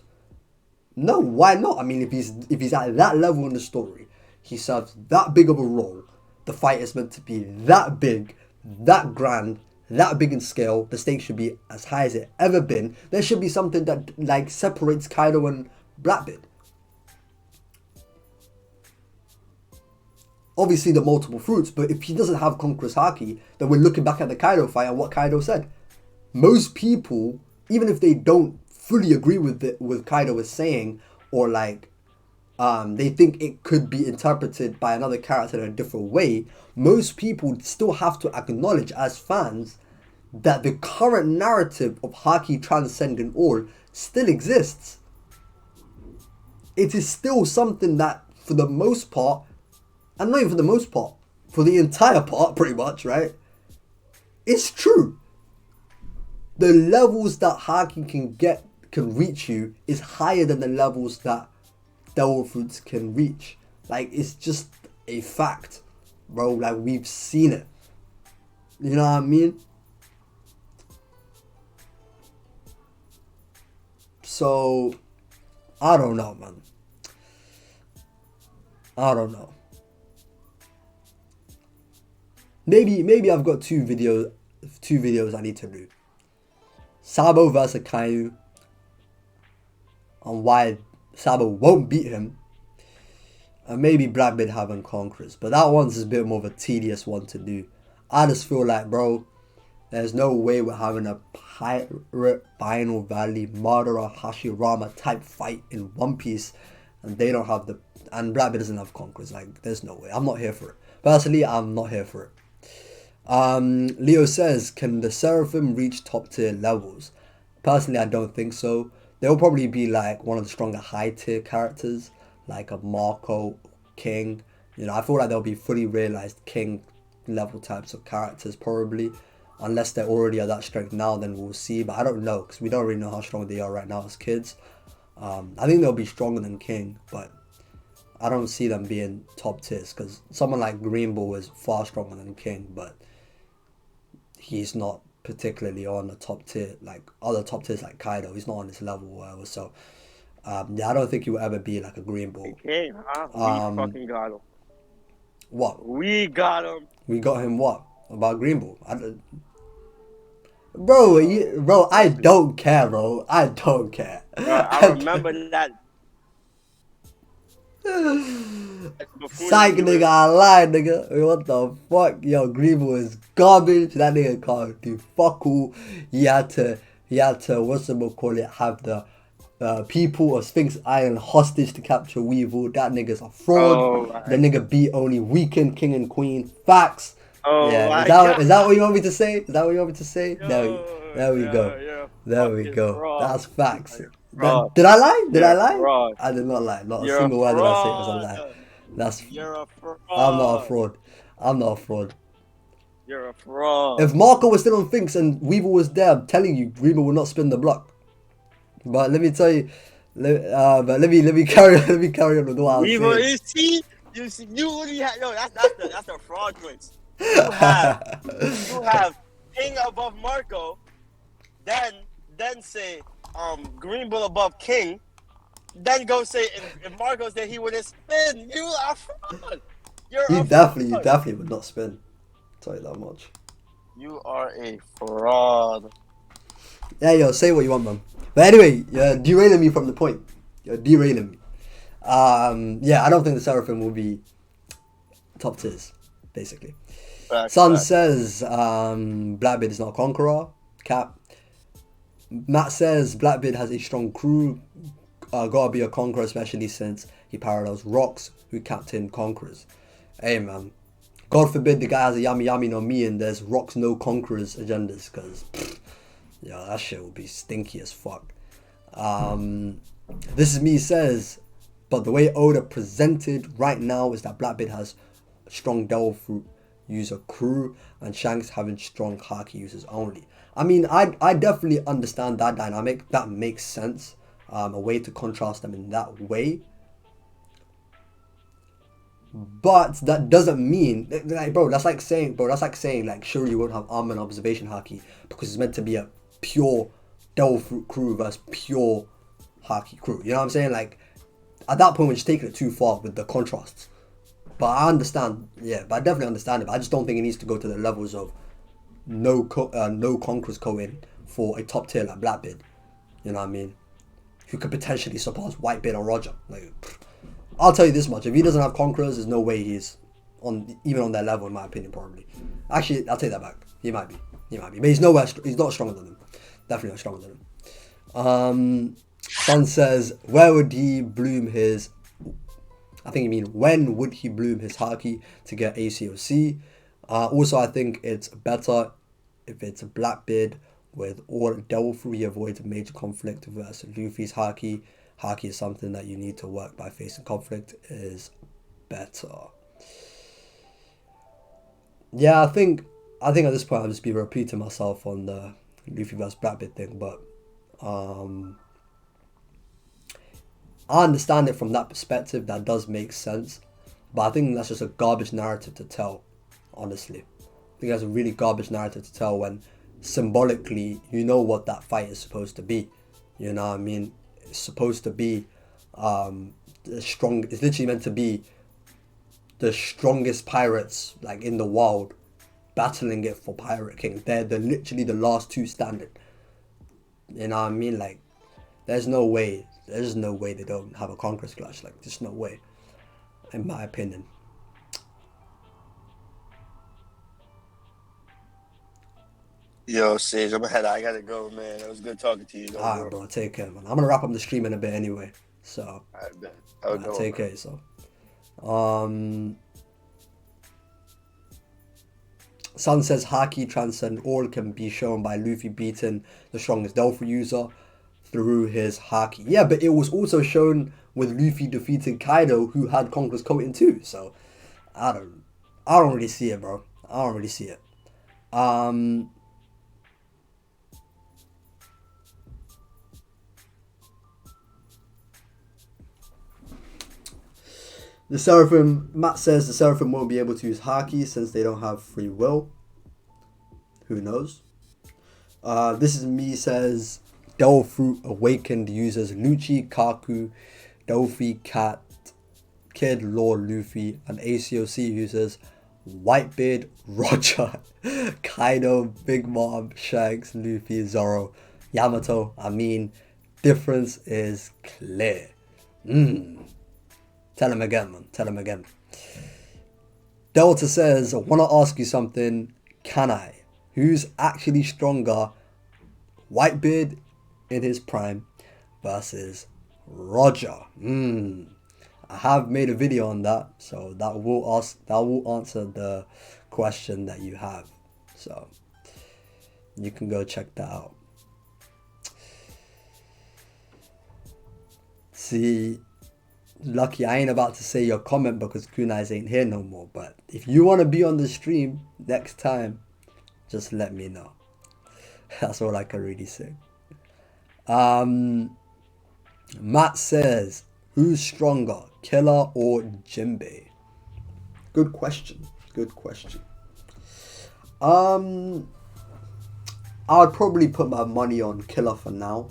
No, why not? I mean, if he's at that level in the story, he serves that big of a role, the fight is meant to be that big, that grand, that big in scale, the stakes should be as high as it ever been. There should be something that like separates Kaido and Blackbeard. Obviously the multiple fruits, but if he doesn't have Conqueror's Haki, then we're looking back at the Kaido fight and what Kaido said. Most people, even if they don't fully agree with Kaido is saying, or like they think it could be interpreted by another character in a different way, most people still have to acknowledge as fans that the current narrative of Haki transcending all still exists. It is still something that, for the most part, and not even for the most part, for the entire part, pretty much, right? It's true. The levels that Haki can reach you is higher than the levels that devil fruits can reach. Like, it's just a fact, bro. Like, we've seen it. You know what I mean? So, I don't know, man. I don't know. Maybe I've got two videos I need to do. Sabo versus Kaiju, on why Sabo won't beat him, and maybe Blackbeard having Conquerors, but that one's a bit more of a tedious one to do. I just feel like, bro, there's no way we're having a Pirate Final Valley Madara Hashirama type fight in One Piece, and they don't have and Blackbeard doesn't have Conquerors. Like, there's no way. I'm not here for it. Personally, I'm not here for it. Leo says, can the Seraphim reach top tier levels? Personally, I don't think so. They'll probably be like one of the stronger high tier characters, like a Marco, King. You know, I feel like they'll be fully realized King level types of characters probably. Unless they're already at that strength now, then we'll see. But I don't know, because we don't really know how strong they are right now as kids. I think they'll be stronger than King, but I don't see them being top tiers because someone like Green Bull is far stronger than King, but he's not particularly on the top tier like other top tiers like Kaido. He's not on this level or whatever. So yeah, I don't think he will ever be like a Green Bull.
King, huh? We fucking got him.
What?
We got him.
We got him what? About Green Bull? Bro, I don't care, bro. I don't care.
I remember that.
Psych, nigga, I lied, nigga. What the fuck? Yo, Green Bull is garbage. That nigga can't do fuck all. He had to, whatchamacallit, have the people of Sphinx Island hostage to capture Weevil. That nigga's a fraud. The nigga beat only weekend King and Queen. Facts.
Oh,
yeah. Is that what you want me to say? Is that what you want me to say? There we go. There we go.
Fraud.
That's facts. Did I lie? I lie?
Fraud.
I did not lie. Not a single word did I say was a lie.
You're a fraud.
I'm not a fraud. I'm not a fraud.
You're a fraud.
If Marco was still on Sphinx and Weevil was there, I'm telling you, Weevil will not spin the block. But let me tell you, let me carry on with what I was
Weevil
saying.
is T. You only have that's the fraudulence. You have King above Marco, then say Green Bull above King, then go say if Marco's there he wouldn't spin. You are fraud.
You definitely would not spin. I'll tell you that much.
You are a fraud.
Yeah, yo, say what you want, man. But anyway, you're derailing me from the point. You're derailing me. Yeah, I don't think the Seraphim will be top tiers, basically. Sun says Blackbeard is not a conqueror. Cap. Matt says Blackbeard has a strong crew. Gotta be a conqueror, especially since he parallels Rocks, who captain conquerors. Hey, man. God forbid the guy has a yummy no me and there's Rocks no conquerors agendas, because yeah, that shit will be stinky as fuck. This is me says, but the way Oda presented right now is that Blackbeard has a strong Devil Fruit user crew and Shanks having strong Haki users only. I mean, I definitely understand that dynamic. That makes sense. A way to contrast them in that way. But that doesn't mean, like, bro, that's like saying like, sure, you won't have armor and observation Haki because it's meant to be a pure Devil Fruit crew versus pure Haki crew. You know what I'm saying? Like, at that point, we're just taking it too far with the contrasts. But I understand, yeah, but I definitely understand it. But I just don't think it needs to go to the levels of no Conquerors co-in for a top tier like Blackbeard. You know what I mean? Who could potentially surpass Whitebeard or Roger. Like, I'll tell you this much: if he doesn't have Conquerors, there's no way he's even on their level, in my opinion. Probably. Actually, I'll take that back. He might be, but he's nowhere. He's not stronger than them. Definitely not stronger than them. Sun says, where would he bloom his? I think you mean when would he bloom his Haki to get ACOC? Also, I think it's better if it's a Blackbeard with all Devil Fruit. He avoids a major conflict versus Luffy's Haki. Haki is something that you need to work by facing conflict is better. Yeah, I think at this point I'll just be repeating myself on the Luffy versus Blackbeard thing, but I understand it from that perspective. That does make sense, but I think that's just a garbage narrative to tell. Honestly, I think that's a really garbage narrative to tell when symbolically you know what that fight is supposed to be. You know what I mean? It's supposed to be strong. It's literally meant to be the strongest pirates like in the world battling it for Pirate King. They're literally the last two standing. You know what I mean? Like, there's no way they don't have a Conqueror's Clutch. Like, there's no way, in my opinion.
Yo, Sage, I'm ahead. I gotta go, man. It was good talking to you.
Alright, bro. Take care, man. I'm gonna wrap up the stream in a bit anyway. So, take care. So, Sun says Haki transcend all can be shown by Luffy beating the strongest Delphi user through his Haki. Yeah, but it was also shown with Luffy defeating Kaido, who had Conqueror's Coating too. So, I don't really see it, bro. I don't really see it. The Seraphim, Matt says the Seraphim won't be able to use Haki since they don't have free will. Who knows? This is me says Devil Fruit Awakened uses Lucci, Kaku, Dofi, Cat, Kid, Law, Luffy, and ACOC uses Whitebeard, Roger, Kaido, Big Mom, Shanks, Luffy, Zoro, Yamato. I mean, difference is clear. Tell him again, man. Tell him again. Delta says, I want to ask you something. Can I? Who's actually stronger? Whitebeard in his prime versus Roger. I have made a video on that, so that will answer the question that you have. So you can go check that out. See, Lucky, I ain't about to say your comment because Kunais ain't here no more. But if you want to be on the stream next time, just let me know. That's all I can really say. Matt says, who's stronger, Killer or Jinbei? Good question. Good question. I would probably put my money on Killer for now.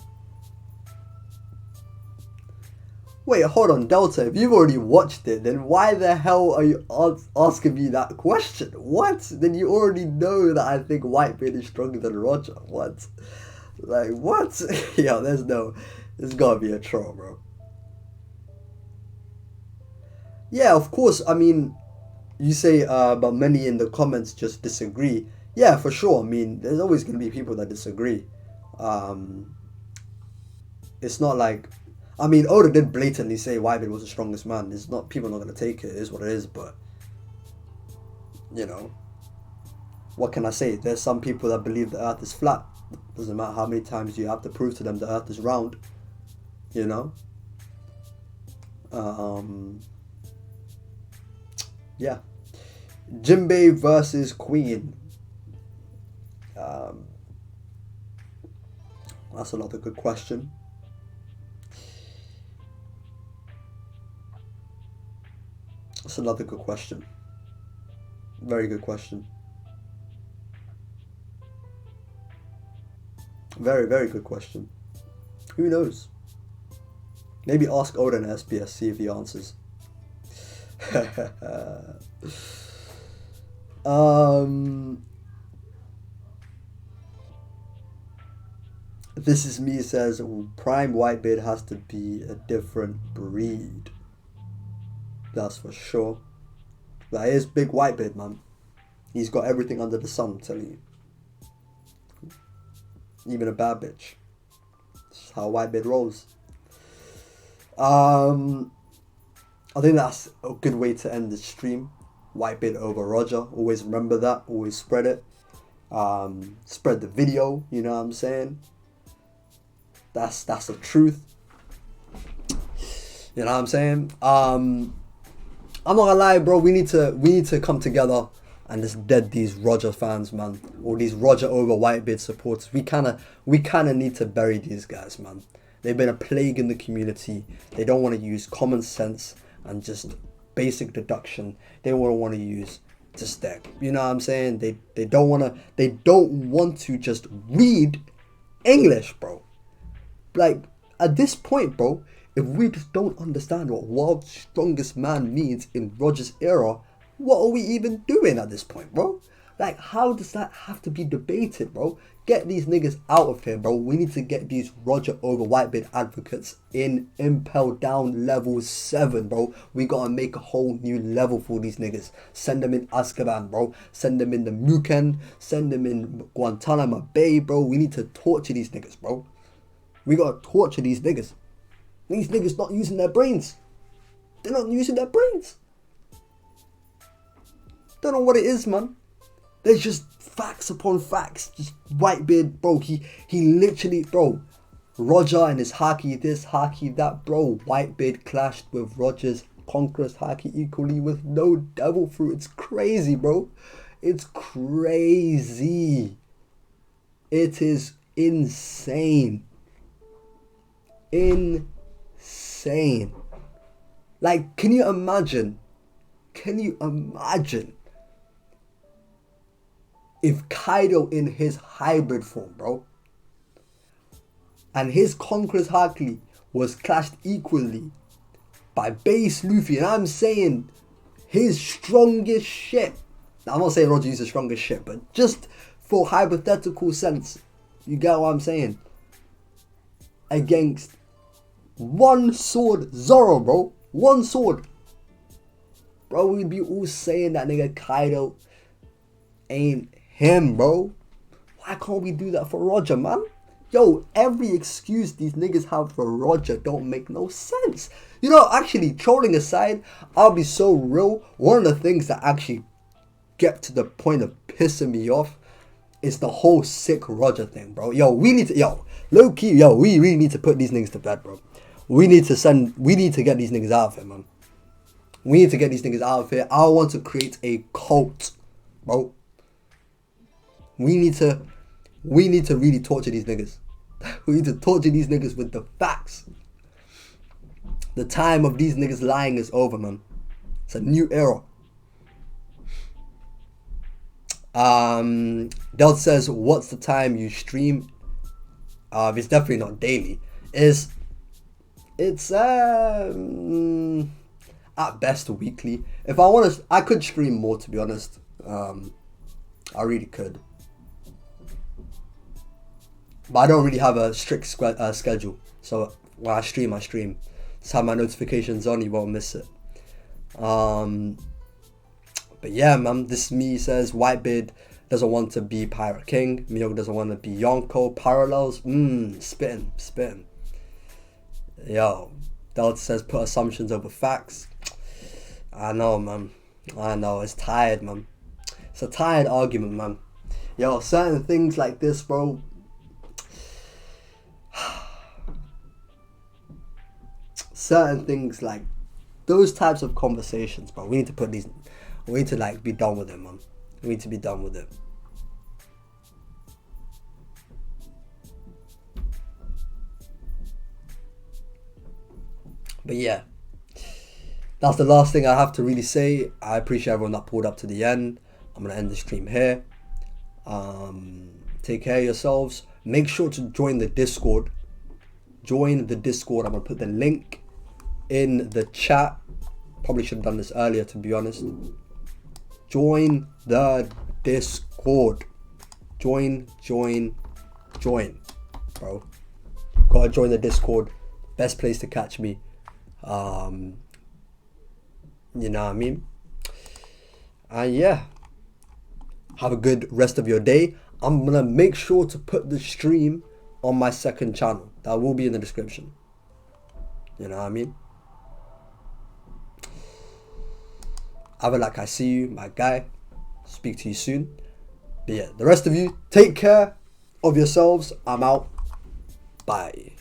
Wait, hold on, Delta. If you've already watched it, then why the hell are you asking me that question? What? Then you already know that I think Whitebeard is stronger than Roger. What? Like, what? Yo, there's gotta be a troll, bro. Yeah, of course. I mean, you say, but many in the comments just disagree. Yeah, for sure. I mean, there's always gonna be people that disagree. It's not like, I mean, Oda did blatantly say Whitebeard was the strongest man. It's not, people are not gonna take it. It is what it is. But you know, what can I say? There's some people that believe the Earth is flat. Doesn't matter how many times you have to prove to them the Earth is round. You know. Yeah. Jinbei versus Queen. That's another good question. That's another good question. Very good question. Very, very good question. Who knows? Maybe ask Oda and SBS, see if he answers. This is me says Prime Whitebeard has to be a different breed. That's for sure. That is big Whitebeard, man. He's got everything under the sun, I'm telling you. Even a bad bitch. That's how Whitebeard rolls. I think that's a good way to end the stream. Whitebeard over Roger. Always remember that. Always spread it. Spread the video. You know what I'm saying? That's the truth. You know what I'm saying? I'm not gonna lie, bro. We need to come together and just dead these Roger fans, man. All these Roger over Whitebeard supporters. We kinda need to bury these guys, man. They've been a plague in the community. They don't want to use common sense and just basic deduction. They want to use just that. You know what I'm saying? They don't want to just read English, bro. Like, at this point, bro, if we just don't understand what world's strongest man means in Roger's era, what are we even doing at this point, bro? Like, how does that have to be debated, bro? Get these niggas out of here, bro. We need to get these Roger over Whitebeard advocates in Impel down level 7, bro. We gotta make a whole new level for these niggas. Send them in Azkaban, bro. Send them in the Muken. Send them in Guantanamo Bay, bro. We need to torture these niggas, bro. We gotta torture these niggas. These niggas not using their brains. They're not using their brains. Don't know what it is, man. There's just facts upon facts. Just Whitebeard, bro. He literally, bro. Roger and his Haki this, Haki that, bro. Whitebeard clashed with Roger's Conqueror's Haki equally with no devil fruit. It's crazy, bro. It's crazy. It is insane. Insane. Like, can you imagine? Can you imagine if Kaido in his hybrid form, bro, and his Conqueror's Haki was clashed equally by base Luffy, and I'm saying his strongest ship. Now, I'm not saying Roger used the strongest ship, but just for hypothetical sense, you get what I'm saying? Against one sword Zoro, bro. One sword. Bro, we'd be all saying that nigga Kaido ain't him, bro. Why can't we do that for Roger, man? Yo, every excuse these niggas have for Roger don't make no sense. You know, actually, trolling aside, I'll be so real. One of the things that actually get to the point of pissing me off is the whole sick Roger thing, bro. Yo, we need to, low key, we really need to put these niggas to bed, bro. We need to get these niggas out of here, man. We need to get these niggas out of here. I want to create a cult, bro. We need to really torture these niggas. We need to torture these niggas with the facts. The time of these niggas lying is over, man. It's a new era. Del says, what's the time you stream? It's definitely not daily. It's at best weekly. If I want to, I could stream more, to be honest. I really could. But I don't really have a strict schedule. So when I stream, I stream. Just have my notifications on, you won't miss it. But yeah, man, this me says Whitebeard doesn't want to be Pirate King. Mihawk doesn't want to be Yonko. Parallels, spitting. Yo, Delta says put assumptions over facts. I know, man. I know, it's tired, man. It's a tired argument, man. Yo, certain things like this, bro. Certain things like those types of conversations, bro. We need to like be done with it, man. We need to be done with it. But yeah, that's the last thing I have to really say. I appreciate everyone that pulled up to the end. I'm gonna end the stream here. Take care of yourselves. Make sure to join the Discord. Join the Discord. I'm gonna put the link in the chat. Probably should have done this earlier, to be honest. Join the Discord. Join, bro. Gotta join the Discord. Best place to catch me. You know what I mean? And yeah, have a good rest of your day. I'm gonna make sure to put the stream on my second channel. That will be in the description. You know what I mean? Have a like I see you, my guy. Speak to you soon. But yeah, the rest of you, take care of yourselves. I'm out. Bye.